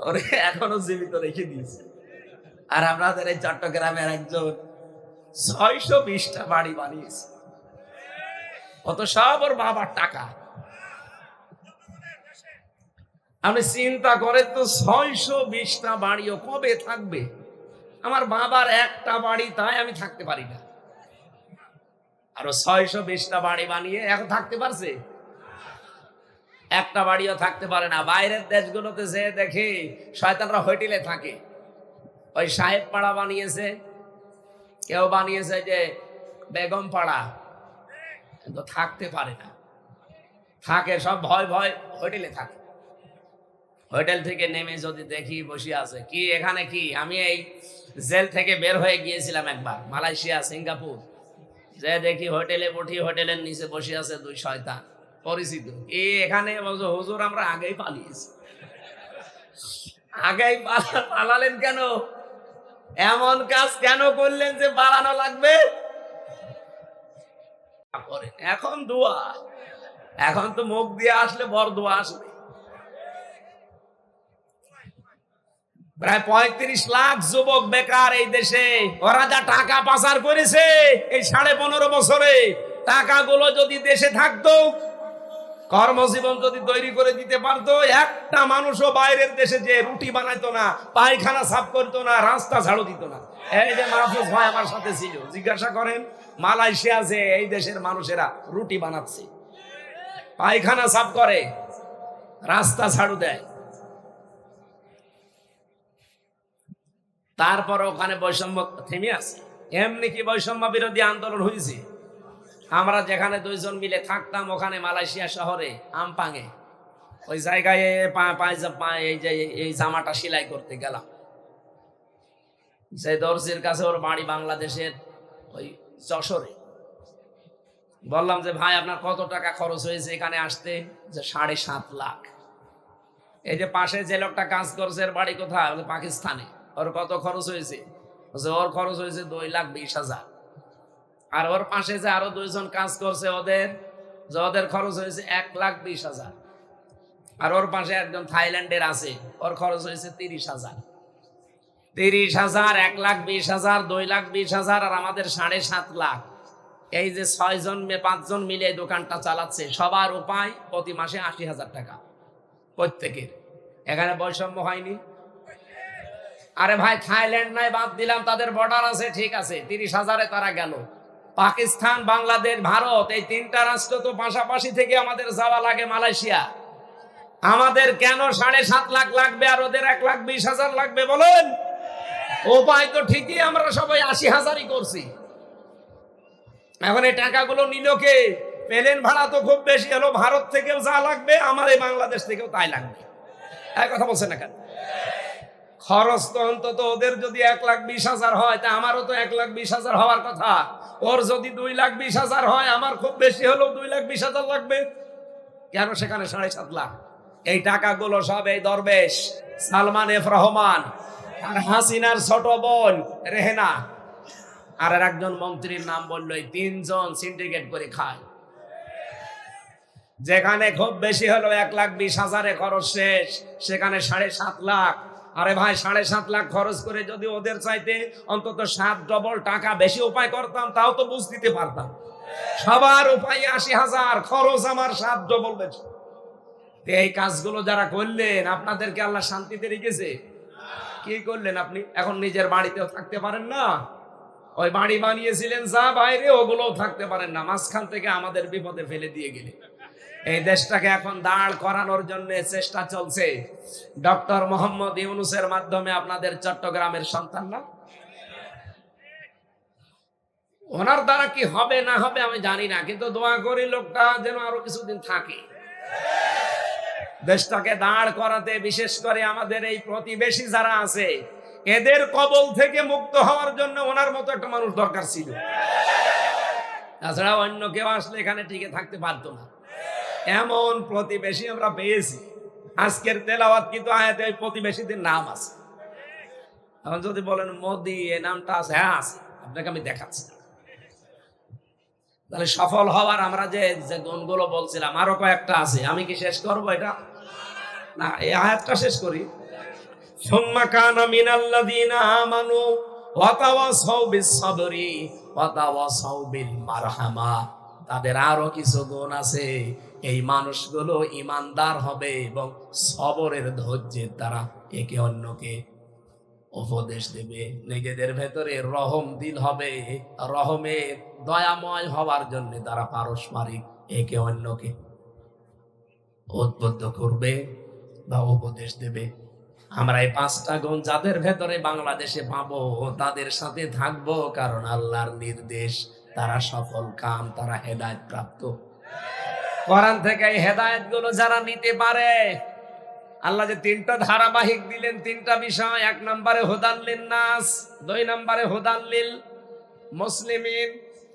ওরে এখনো জীবিত রেখে দিয়েছে। আর আমাদের এই চট্টগ্রামের একজন 620টা বাড়ি বানিয়েছে। অত সব ওর বাবার টাকা। আপনি চিন্তা করেন তো, 620টা বাড়িও কবে থাকবে? আমার বাবার একটা বাড়ি, তাই আমি থাকতে পারি না। আরো 620টা বাড়ি বানিয়ে এখন থাকতে পারছে? একটা বাড়িও থাকতে পারে না। বাইরের দেশগুলোতে যে দেখে শয়তানরা হোটেলে থাকে। ওই সাহেব পাড়া বানিয়েছে, কেউ বানিয়েছে যে বেগম পাড়া, কিন্তু থাকতে পারে না। থাকে সব ভয় ভয় হোটেলে থাকে। হোটেল থেকে নেমে যদি দেখি বসে আছে, কি এখানে কি? আমি এই জেল থেকে বের হয়ে গিয়েছিলাম একবার মালয়েশিয়া, সিঙ্গাপুর। যে দেখি হোটেলে উঠি, হোটেলের নিচে বসে আছে দুই শয়তান পরিচিত। এখানে বলছো হুজুর আমরা আগেই পালিয়েছি। আগেই পালালেন কেন? এমন কাজ কেন করলেন যে পালানো লাগবে? এখন দোয়া, এখন তো মুখ দিয়ে আসলে বড় দোয়া আসবে। প্রায় 35 লাখ যুবক বেকার এই দেশে। ওরা যা টাকা পাচার করেছে এই 15.5 বছরে, টাকাগুলো যদি দেশে থাকতো, কর্মজীবন যদি তৈরি করে দিতে পারতো, একটা মানুষও বাইরের দেশে যে রুটি বানাইতো না, পায়খানা সাফ করতো না, রাস্তা ঝাড়ু দিত না। এই যে মাহফুজ ভাই আমার সাথে ছিল, জিজ্ঞাসা করেন মালয়েশিয়া যে এই দেশের মানুষেরা রুটি বানাচ্ছে, পায়খানা সাফ করে, রাস্তা ঝাড়ু দেয়। তারপর ওখানে বৈষম্য থেমে আছে। এমনি কি বৈষম্য বিরোধী আন্দোলন হয়েছে? আমরা যেখানে দুইজন মিলে থাকতাম, ওখানে মালয়েশিয়া শহরে আমপাঙে, ওই জায়গায় এই জামাটা সেলাই করতে গেলাম। সেই দর্জির কাছে, ওর বাড়ি বাংলাদেশের ওই যশোরে। বললাম যে ভাই আপনার কত টাকা খরচ হয়েছে এখানে আসতে? যে 7.5 লাখ। এই যে পাশে যে লোকটা কাজ করছে এর বাড়ি কোথায়? পাকিস্তানে। ওর কত খরচ হয়েছে? ওর খরচ হয়েছে 2,20,000। আর ওর পাশে যে আরো দুইজন কাজ করছে, ওদের খরচ হয়েছে 1,20,000। আর ওর পাশে একজন থাইল্যান্ডের আছে, ওর খরচ হয়েছে 30,000। 30,000, 1,20,000, 2,20,000 আর আমাদের 7.5 লাখ। এই যে 5 জন মিলে এই দোকানটা চালাচ্ছে, সবার উপায় প্রতি মাসে 80,000 টাকা প্রত্যেকের। এখানে বৈষম্য হয়নি? আরে ভাই থাইল্যান্ড নাই বাদ দিলাম, তাদের বর্ডার আছে, ঠিক আছে, 30,000-এ তারা গেল। পাকিস্তান, বাংলাদেশ, ভারত, এই 3টা রাষ্ট্র তো পাশাপাশি থেকে আমাদের যাওয়া লাগে মালয়েশিয়া। আমাদের কেন 7.5 লাখ লাগবে আর ওদের 1,20,000 লাগবে বলেন? উপায় তো ঠিকই, আমরা সবাই 80,000-ই করছি। এখন এই টাকাগুলো নিল কে? প্লেন ভাড়া তো খুব বেশি হলো, ভারত থেকেও যা লাগবে, আমার এই বাংলাদেশ থেকেও তাই লাগবে। এক কথা বলছেন না কেন? খরচ তো অন্তত ওদের যদি 1,20,000 হয়, তা আমারও তো 1,20,000 হওয়ার কথা। ওর যদি 2,20,000 হয়, আমার খুব বেশি হলেও 2,20,000 লাগবে। কেন সেখানে 7.5 লাখ? এই টাকাগুলো সব এই দরবেশ, সালমান এফ রহমান আর হাসিনার ছোট বোন রেহেনা আর একজন মন্ত্রীর নাম বললো, এই 3 জন সিন্ডিকেট করে খায়। যেখানে খুব বেশি হলো 1,20,000-এ খরচ শেষ, সেখানে 7.5 লাখ। আরে ভাই 7.5 লাখ খরচ করে যদি ওদের চাইতে অন্তত 7 ডবল টাকা বেশি উপায় করতাম, তাও তো বুঝ দিতে পারতাম। সবার উপায় 80,000, খরচ আমার 7 ডবল বেশি। এই কাজগুলো যারা করলেন, আপনাদেরকে আল্লাহ শান্তিতে রেখেছে? কি করলেন আপনি? এখন নিজের বাড়িতেও থাকতে পারেন না। ওই বাড়ি বানিয়েছিলেন যা বাইরে, ওগুলোও থাকতে পারেন না। মাঝখান থেকে আমাদের বিপদে ফেলে দিয়ে গেলে। এই দেশটাকে এখন দাঁড় করানোর জন্য চেষ্টা চলছে ডক্টর মোহাম্মদ ইউনূসের মাধ্যমে। আপনাদের চট্টগ্রামের সন্তানরা, ওনার দ্বারা কি হবে না হবে আমি জানি না, কিন্তু দোয়া করি লোকটা যেন আরো কিছুদিন থাকে। দেশটাকে দাঁড় করাতে, বিশেষ করে আমাদের এই প্রতিবেশী যারা আছে, এদের কবল থেকে মুক্ত হওয়ার জন্য ওনার মতো একটা মানুষ দরকার ছিল। তাছাড়া অন্য কেউ আসলে এখানে টিকে থাকতে পারতো না। এমন প্রতিবেশী আমরা পেয়েছি। আজকের তেলাওয়াত কিন্তু আয়াতে ওই প্রতিবেশীদের নাম আছে। এখন যদি বলেন মোদি, এই নামটা আছে, হ্যাঁ আছে, আপনাকে আমি দেখাচ্ছি। তাহলে সফল হওয়ার আমরা যে যে গুণগুলো বলছিলাম আরো কয়েকটা আছে, আমি কি শেষ করবো এটা? না, এই আয়াতটা শেষ করি। সুম্মা কানা মিনাল্লাযীনা আমানু ওয়া তাওয়াসাউ বিস-সাবরি ওয়া তাওয়াসাউ বিল মারহামা। তাদের আরো কিছু গুণ আছে। এই মানুষগুলো ইমানদার হবে এবং সবরের ধৈর্যের দ্বারা একে অন্যকে উপদেশ দেবে। নিজেদের ভেতরে রহম দিল হবে, রহমের দয়াময় হওয়ার জন্য তারা পারস্পরিক একে অন্যকে উদ্বুদ্ধ করবে বা উপদেশ দেবে। আমরা এই পাঁচটা গুণ যাদের ভেতরে বাংলাদেশে পাবো তাদের সাথে থাকবো, কারণ আল্লাহর নির্দেশ, তারা সফল কাম, তারা হেদায়েত প্রাপ্ত। কোরআন থেকে এই হেদায়েত গুলো যারা নিতে পারে, আল্লাহ যে তিনটা ধারাবাহিক দিলেন, তিনটা বিষয়, 1 নম্বরে হুদাল লিন-নাস, 2 নম্বরে হুদাল লিল মুসলিমিন,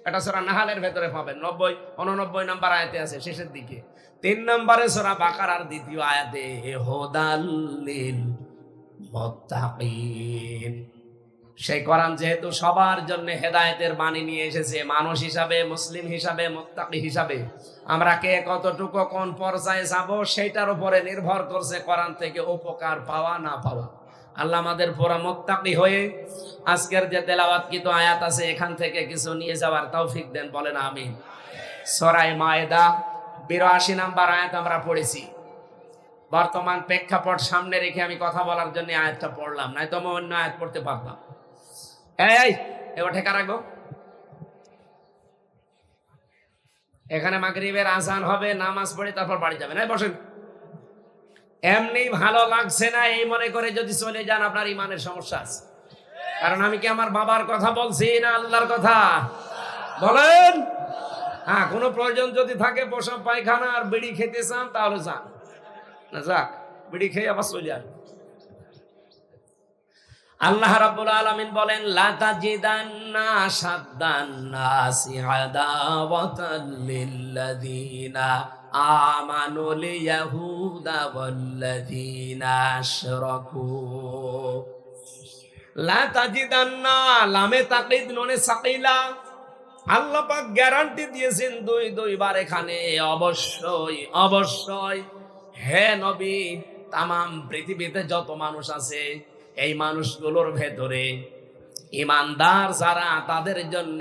এটা সূরা নাহালের ভেতরে পাবেন, 90-89 নম্বর আয়াতে আছে শেষের দিকে। 3 নম্বরে সূরা বাকারার 2য় আয়াতে হুদাল লিল মুত্তাকিন। সেই কোরআন যেহেতু সবার জন্য হেদায়েতের বাণী নিয়ে এসেছে, মানুষ হিসাবে, মুসলিম হিসাবে, মুত্তাকি হিসাবে আমরা কে কতটুকু কোন পর্যায়ে যাব সেটার উপরে নির্ভর করছে কোরআন থেকে উপকার পাওয়া না পাওয়া। আল্লাহ আমাদের পুরা মুত্তাকি হয়ে আজকের যে তেলাওয়াতকৃত আয়াত আছে এখান থেকে কিছু নিয়ে যাওয়ার তৌফিক দেন, বলেন আমিন। সূরা মায়েদা 82 নম্বর আয়াত আমরা পড়েছি। বর্তমান প্রেক্ষাপট সামনে রেখে আমি কথা বলার জন্য আয়াতটা পড়লাম, নাই তো আমি অন্য আয়াত পড়তে পারতাম। এই এবার ঠেকা রাখো। এখানে মাগরিবের আজান হবে, নামাজ পড়ে তারপর বাড়ি যাবেন। এই বসেন। এমনি ভালো লাগছে না এই মনে করে যদি চলে যান, আপনার ইমানের সমস্যা আছে। কারণ আমি কি আমার বাবার কথা বলছি না আল্লাহর কথা? বলেন। হ্যাঁ, কোনো প্রয়োজন যদি থাকে, প্রসাব পায়খানা আর বিড়ি খেতে চান তাহলে যান, না যাক, বিড়ি খেয়ে আবার চলে যান। আল্লাহ রাব্বুল আলামিন বলেন, লা তাজিদান্না শাদ্দান নাসি আদাওয়াতাল লিল্লাযীনা আমানুল ইয়াহুদা ওয়াল্লাযীনা আশরাকু। লা তাজিদান্না, লামে তাকিদ নুনে সাকিলা। আল্লাহ পাক গ্যারান্টি দিয়েছেন 2 বার এখানে, অবশ্যই অবশ্যই হে নবী, তামাম পৃথিবীতে যত মানুষ আছে এই মানুষগুলোর ভেতরে ইমানদার যারা, তাদের জন্য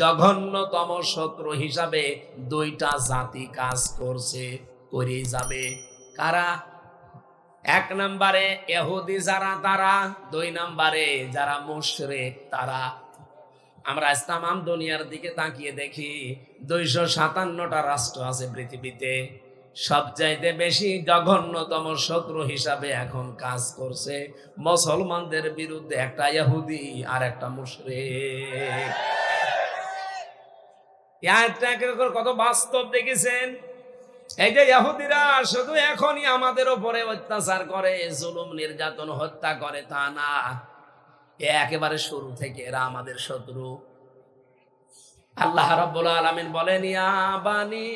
জঘন্যতম শত্রু হিসাবে 2টা জাতি কাজ করছে, করে যাবে। কারা? 1 নম্বরে ইহুদি যারা, তারা। 2 নম্বরে যারা মুশরিক তারা। আমরা তামাম দুনিয়ার দিকে তাকিয়ে দেখি 257টা রাষ্ট্র আছে পৃথিবীতে, সবচাইতে বেশি জঘন্যতম শত্রু হিসাবে এখন কাজ করছে মুসলমানদের বিরুদ্ধে একটা ইহুদি আর একটা মুশরিক। কত বাস্তব দেখেছেন। এই যে ইহুদিরা শুধু এখনই আমাদের উপরে অত্যাচার করে, জুলুম নির্যাতন হত্যা করে তা না, একেবারে শুরু থেকে এরা আমাদের শত্রু। আল্লাহ রাব্বুল আলামিন বলেন, ইয়া বানি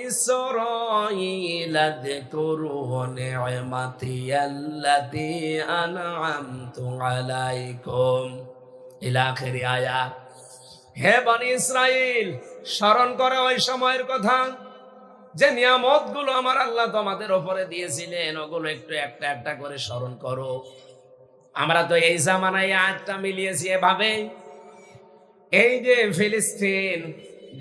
ইসরাঈল আযকুরু নি'মাতি আল্লাতী আন'আমতু আলাইকুম, ইলা আখির আয়াত। হে বনি ইসরাইল, স্মরণ করো ওই সময়ের কথা যে নিয়ামতগুলো আমার আল্লাহ তোমাদের উপরে দিয়েছিলেন, ওগুলো একটু একটা একটা করে স্মরণ করো। আমরা তো এই জামানায় আয়াতটা মিলিয়েছি এভাবে, এই যে ফিলিস্তিন,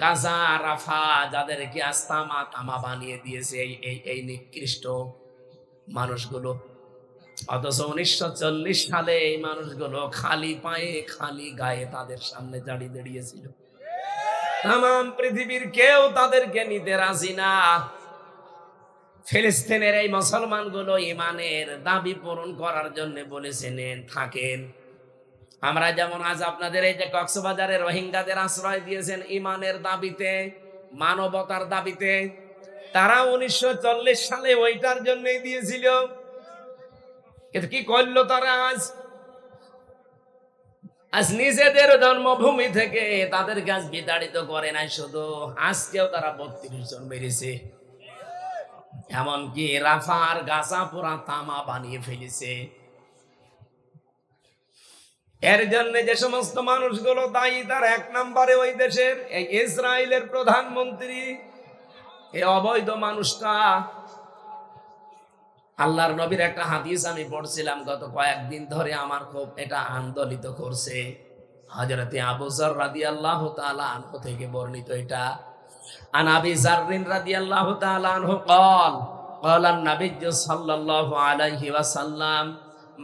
গাজা, রাফা, যাদেরকে আস্তামা তামা বানিয়ে দিয়েছে এই নিকৃষ্ট মানুষগুলো, অথচ 1940 সালে এই মানুষগুলো খালি পায়ে খালি গায়ে তাদের সামনে দাঁড়িয়েছিল। তামাম পৃথিবীর কেউ তাদেরকে নিতে রাজি না। ফিলিস্তিনের এই মুসলমানগুলো ইমানের দাবি পূরণ করার জন্য বলেছিলেন থাকেন। আমরা যেমন আজ আপনাদের এই যে কক্সবাজারে রোহিঙ্গাদের আশ্রয় দিয়েছেন ইমানের দাবিতে, মানবতার দাবিতে, তারা 1940 সালে ওইটার জন্যই দিয়েছিল। কিন্তু কি করলো তারা? আজ নিজেদের জন্মভূমি থেকে তাদের কাজ বিতাড়িত করে নাই শুধু, আজকেও তারা 32 জন মেরেছে। এমনকি রাফার গাজা পুরা তামা বানিয়ে ফেলেছে। এর জন্য যে সমস্ত মানুষগুলো দায়ী, তার এক নম্বরে ওই দেশের এই ইসরায়েলের প্রধানমন্ত্রী, এই অবৈধ মানুষটা। আল্লাহর নবীর একটা হাদিস আমি পড়ছিলাম গত কয়েকদিন ধরে, আমার খুব এটা আন্দোলিত করছে। হযরতে আবু যর রাদিয়াল্লাহু তাআলা আনহু থেকে বর্ণিত এটা। আন আবি যাররিন রাদিয়াল্লাহু তাআলা আনহু قال قال النبي صلى الله عليه وسلم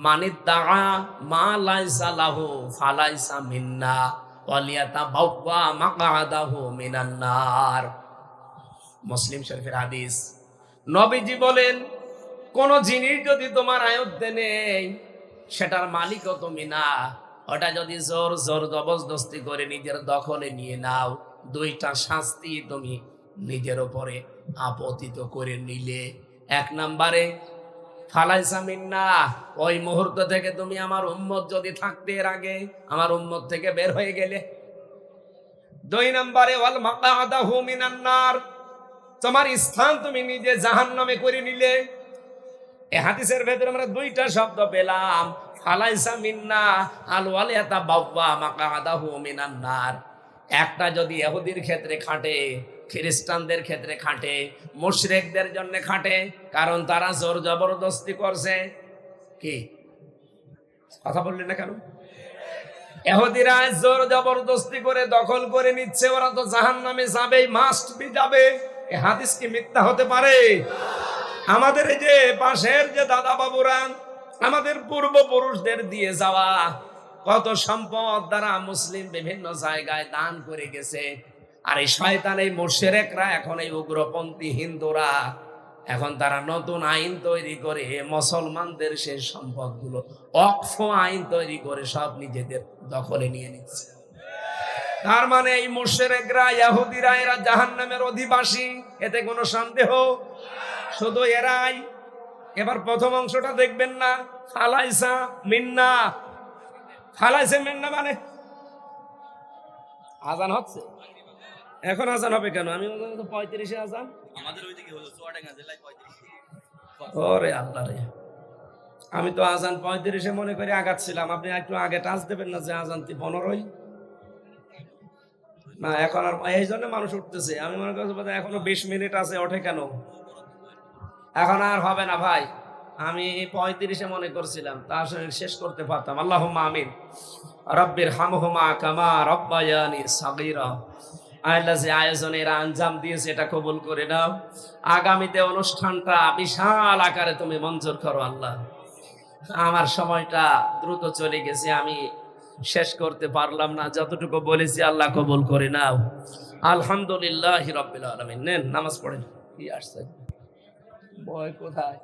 من ادعى ما ليس له فليس منا وليتبوأ مقعده من النار। মুসলিম শরীফের হাদিস। নবীজি বলেন, কোন জিনিস যদি তোমার আয়ত্তে নেই, সেটার মালিকও তুমি না। ওটা যদি জোর জোর জবরদস্তি করে নিজের দখলে নিয়ে নাও, দুইটা শাস্তি তুমি নিজের উপরে আপতিত করে নিলে। এক নম্বরে ফালাইসা মিন্না, ওই মুহূর্ত থেকে তুমি আমার উম্মত যদি থাকতে এর আগে আমার উম্মত থেকে বের হয়ে গেলে। দুই নম্বরে ওয়াল মাকআদাহু মিনান নার, তোমার স্থান তুমি নিজে জাহান্নামে করে নিলে। এই হাদিসের ভেতরে আমরা দুইটা শব্দ পেলাম, ফালাইসা মিন্না আল ওয়ালিয়াতাবাওয়া মাকআদাহু মিনান নার। একটা যদি ইহুদির ক্ষেত্রে খাটে, খ্রিস্টানদের ক্ষেত্রে খাটে, মুশরিকদের জন্য খাটে, কারণ তারা জোর জবরদস্তি করছে। কি কথা বললেন না কেন? ইহুদিরা জোর জবরদস্তি করে দখল করে নিচ্ছে, ওরা তো জাহান্নামে যাবেই, মাস্ট বি যাবে। এই হাদিস কি মিথ্যা হতে পারে? আমাদের এই যে পাশের যে দাদা বাবুরা, আমাদের পূর্বপুরুষদের দিয়ে যাওয়া কত সম্পদ দ্বারা মুসলিম বিভিন্ন জায়গায় দান করে গেছে। আর এই শয়তান, এই মুশরিকরা, এখন এই উগ্রপন্থী হিন্দুরা, এখন তারা নতুন আইন তৈরি করে মুসলমানদের সেই সম্পদগুলো, ওয়াকফ আইন তৈরি করে সব নিজেদের দখলে নিয়ে নিচ্ছে। তার মানে এই মুশরিকরা, ইহুদিরা, এরা জাহান্নামের অধিবাসী, এতে কোনো সন্দেহ। শুধু এরাই। এবার প্রথম অংশটা দেখবেন না, ফালাইসা মিন্না। ফালাইসা মিন্না মানে আজান হচ্ছে, এখন আজান হবে কেন? আমি 35-এ আজান, আমাদের ওইদিকে হলো চুয়াডাঙ্গা জেলায় 35। ওরে আল্লাহ রে, আমি তো আজান 35-এ মনে করে আগাচ্ছিলাম। আপনি একটু আগে টাচ দেবেন না যে আজান 15-ই না, এখন আর এই জন্য মানুষ উঠতেছে। আমি মনে করছি এখনো 20 মিনিট আছে, ওঠে কেন? এখন আর হবে না ভাই, আমি 35-এ মনে করছিলাম, তা আসলে শেষ করতে পারতাম। আল্লাহুম্মা আমিন। রব্বির হামহুমা কামা রব্বায়ানি সাগীরা। আল্লাহ যে আয়োজনের আঞ্জাম দিয়েছে, এটা কবুল করে নাও। আগামীতে অনুষ্ঠানটা বিশাল আকারে তুমি মঞ্জুর করো আল্লাহ। আমার সময়টা দ্রুত চলে গেছে, আমি শেষ করতে পারলাম না। যতটুকু বলেছি আল্লাহ কবুল করে নাও। আলহামদুলিল্লাহি রাব্বিল আলামিন। নেন নামাজ পড়েন। কি আসছে বয় কোথায়?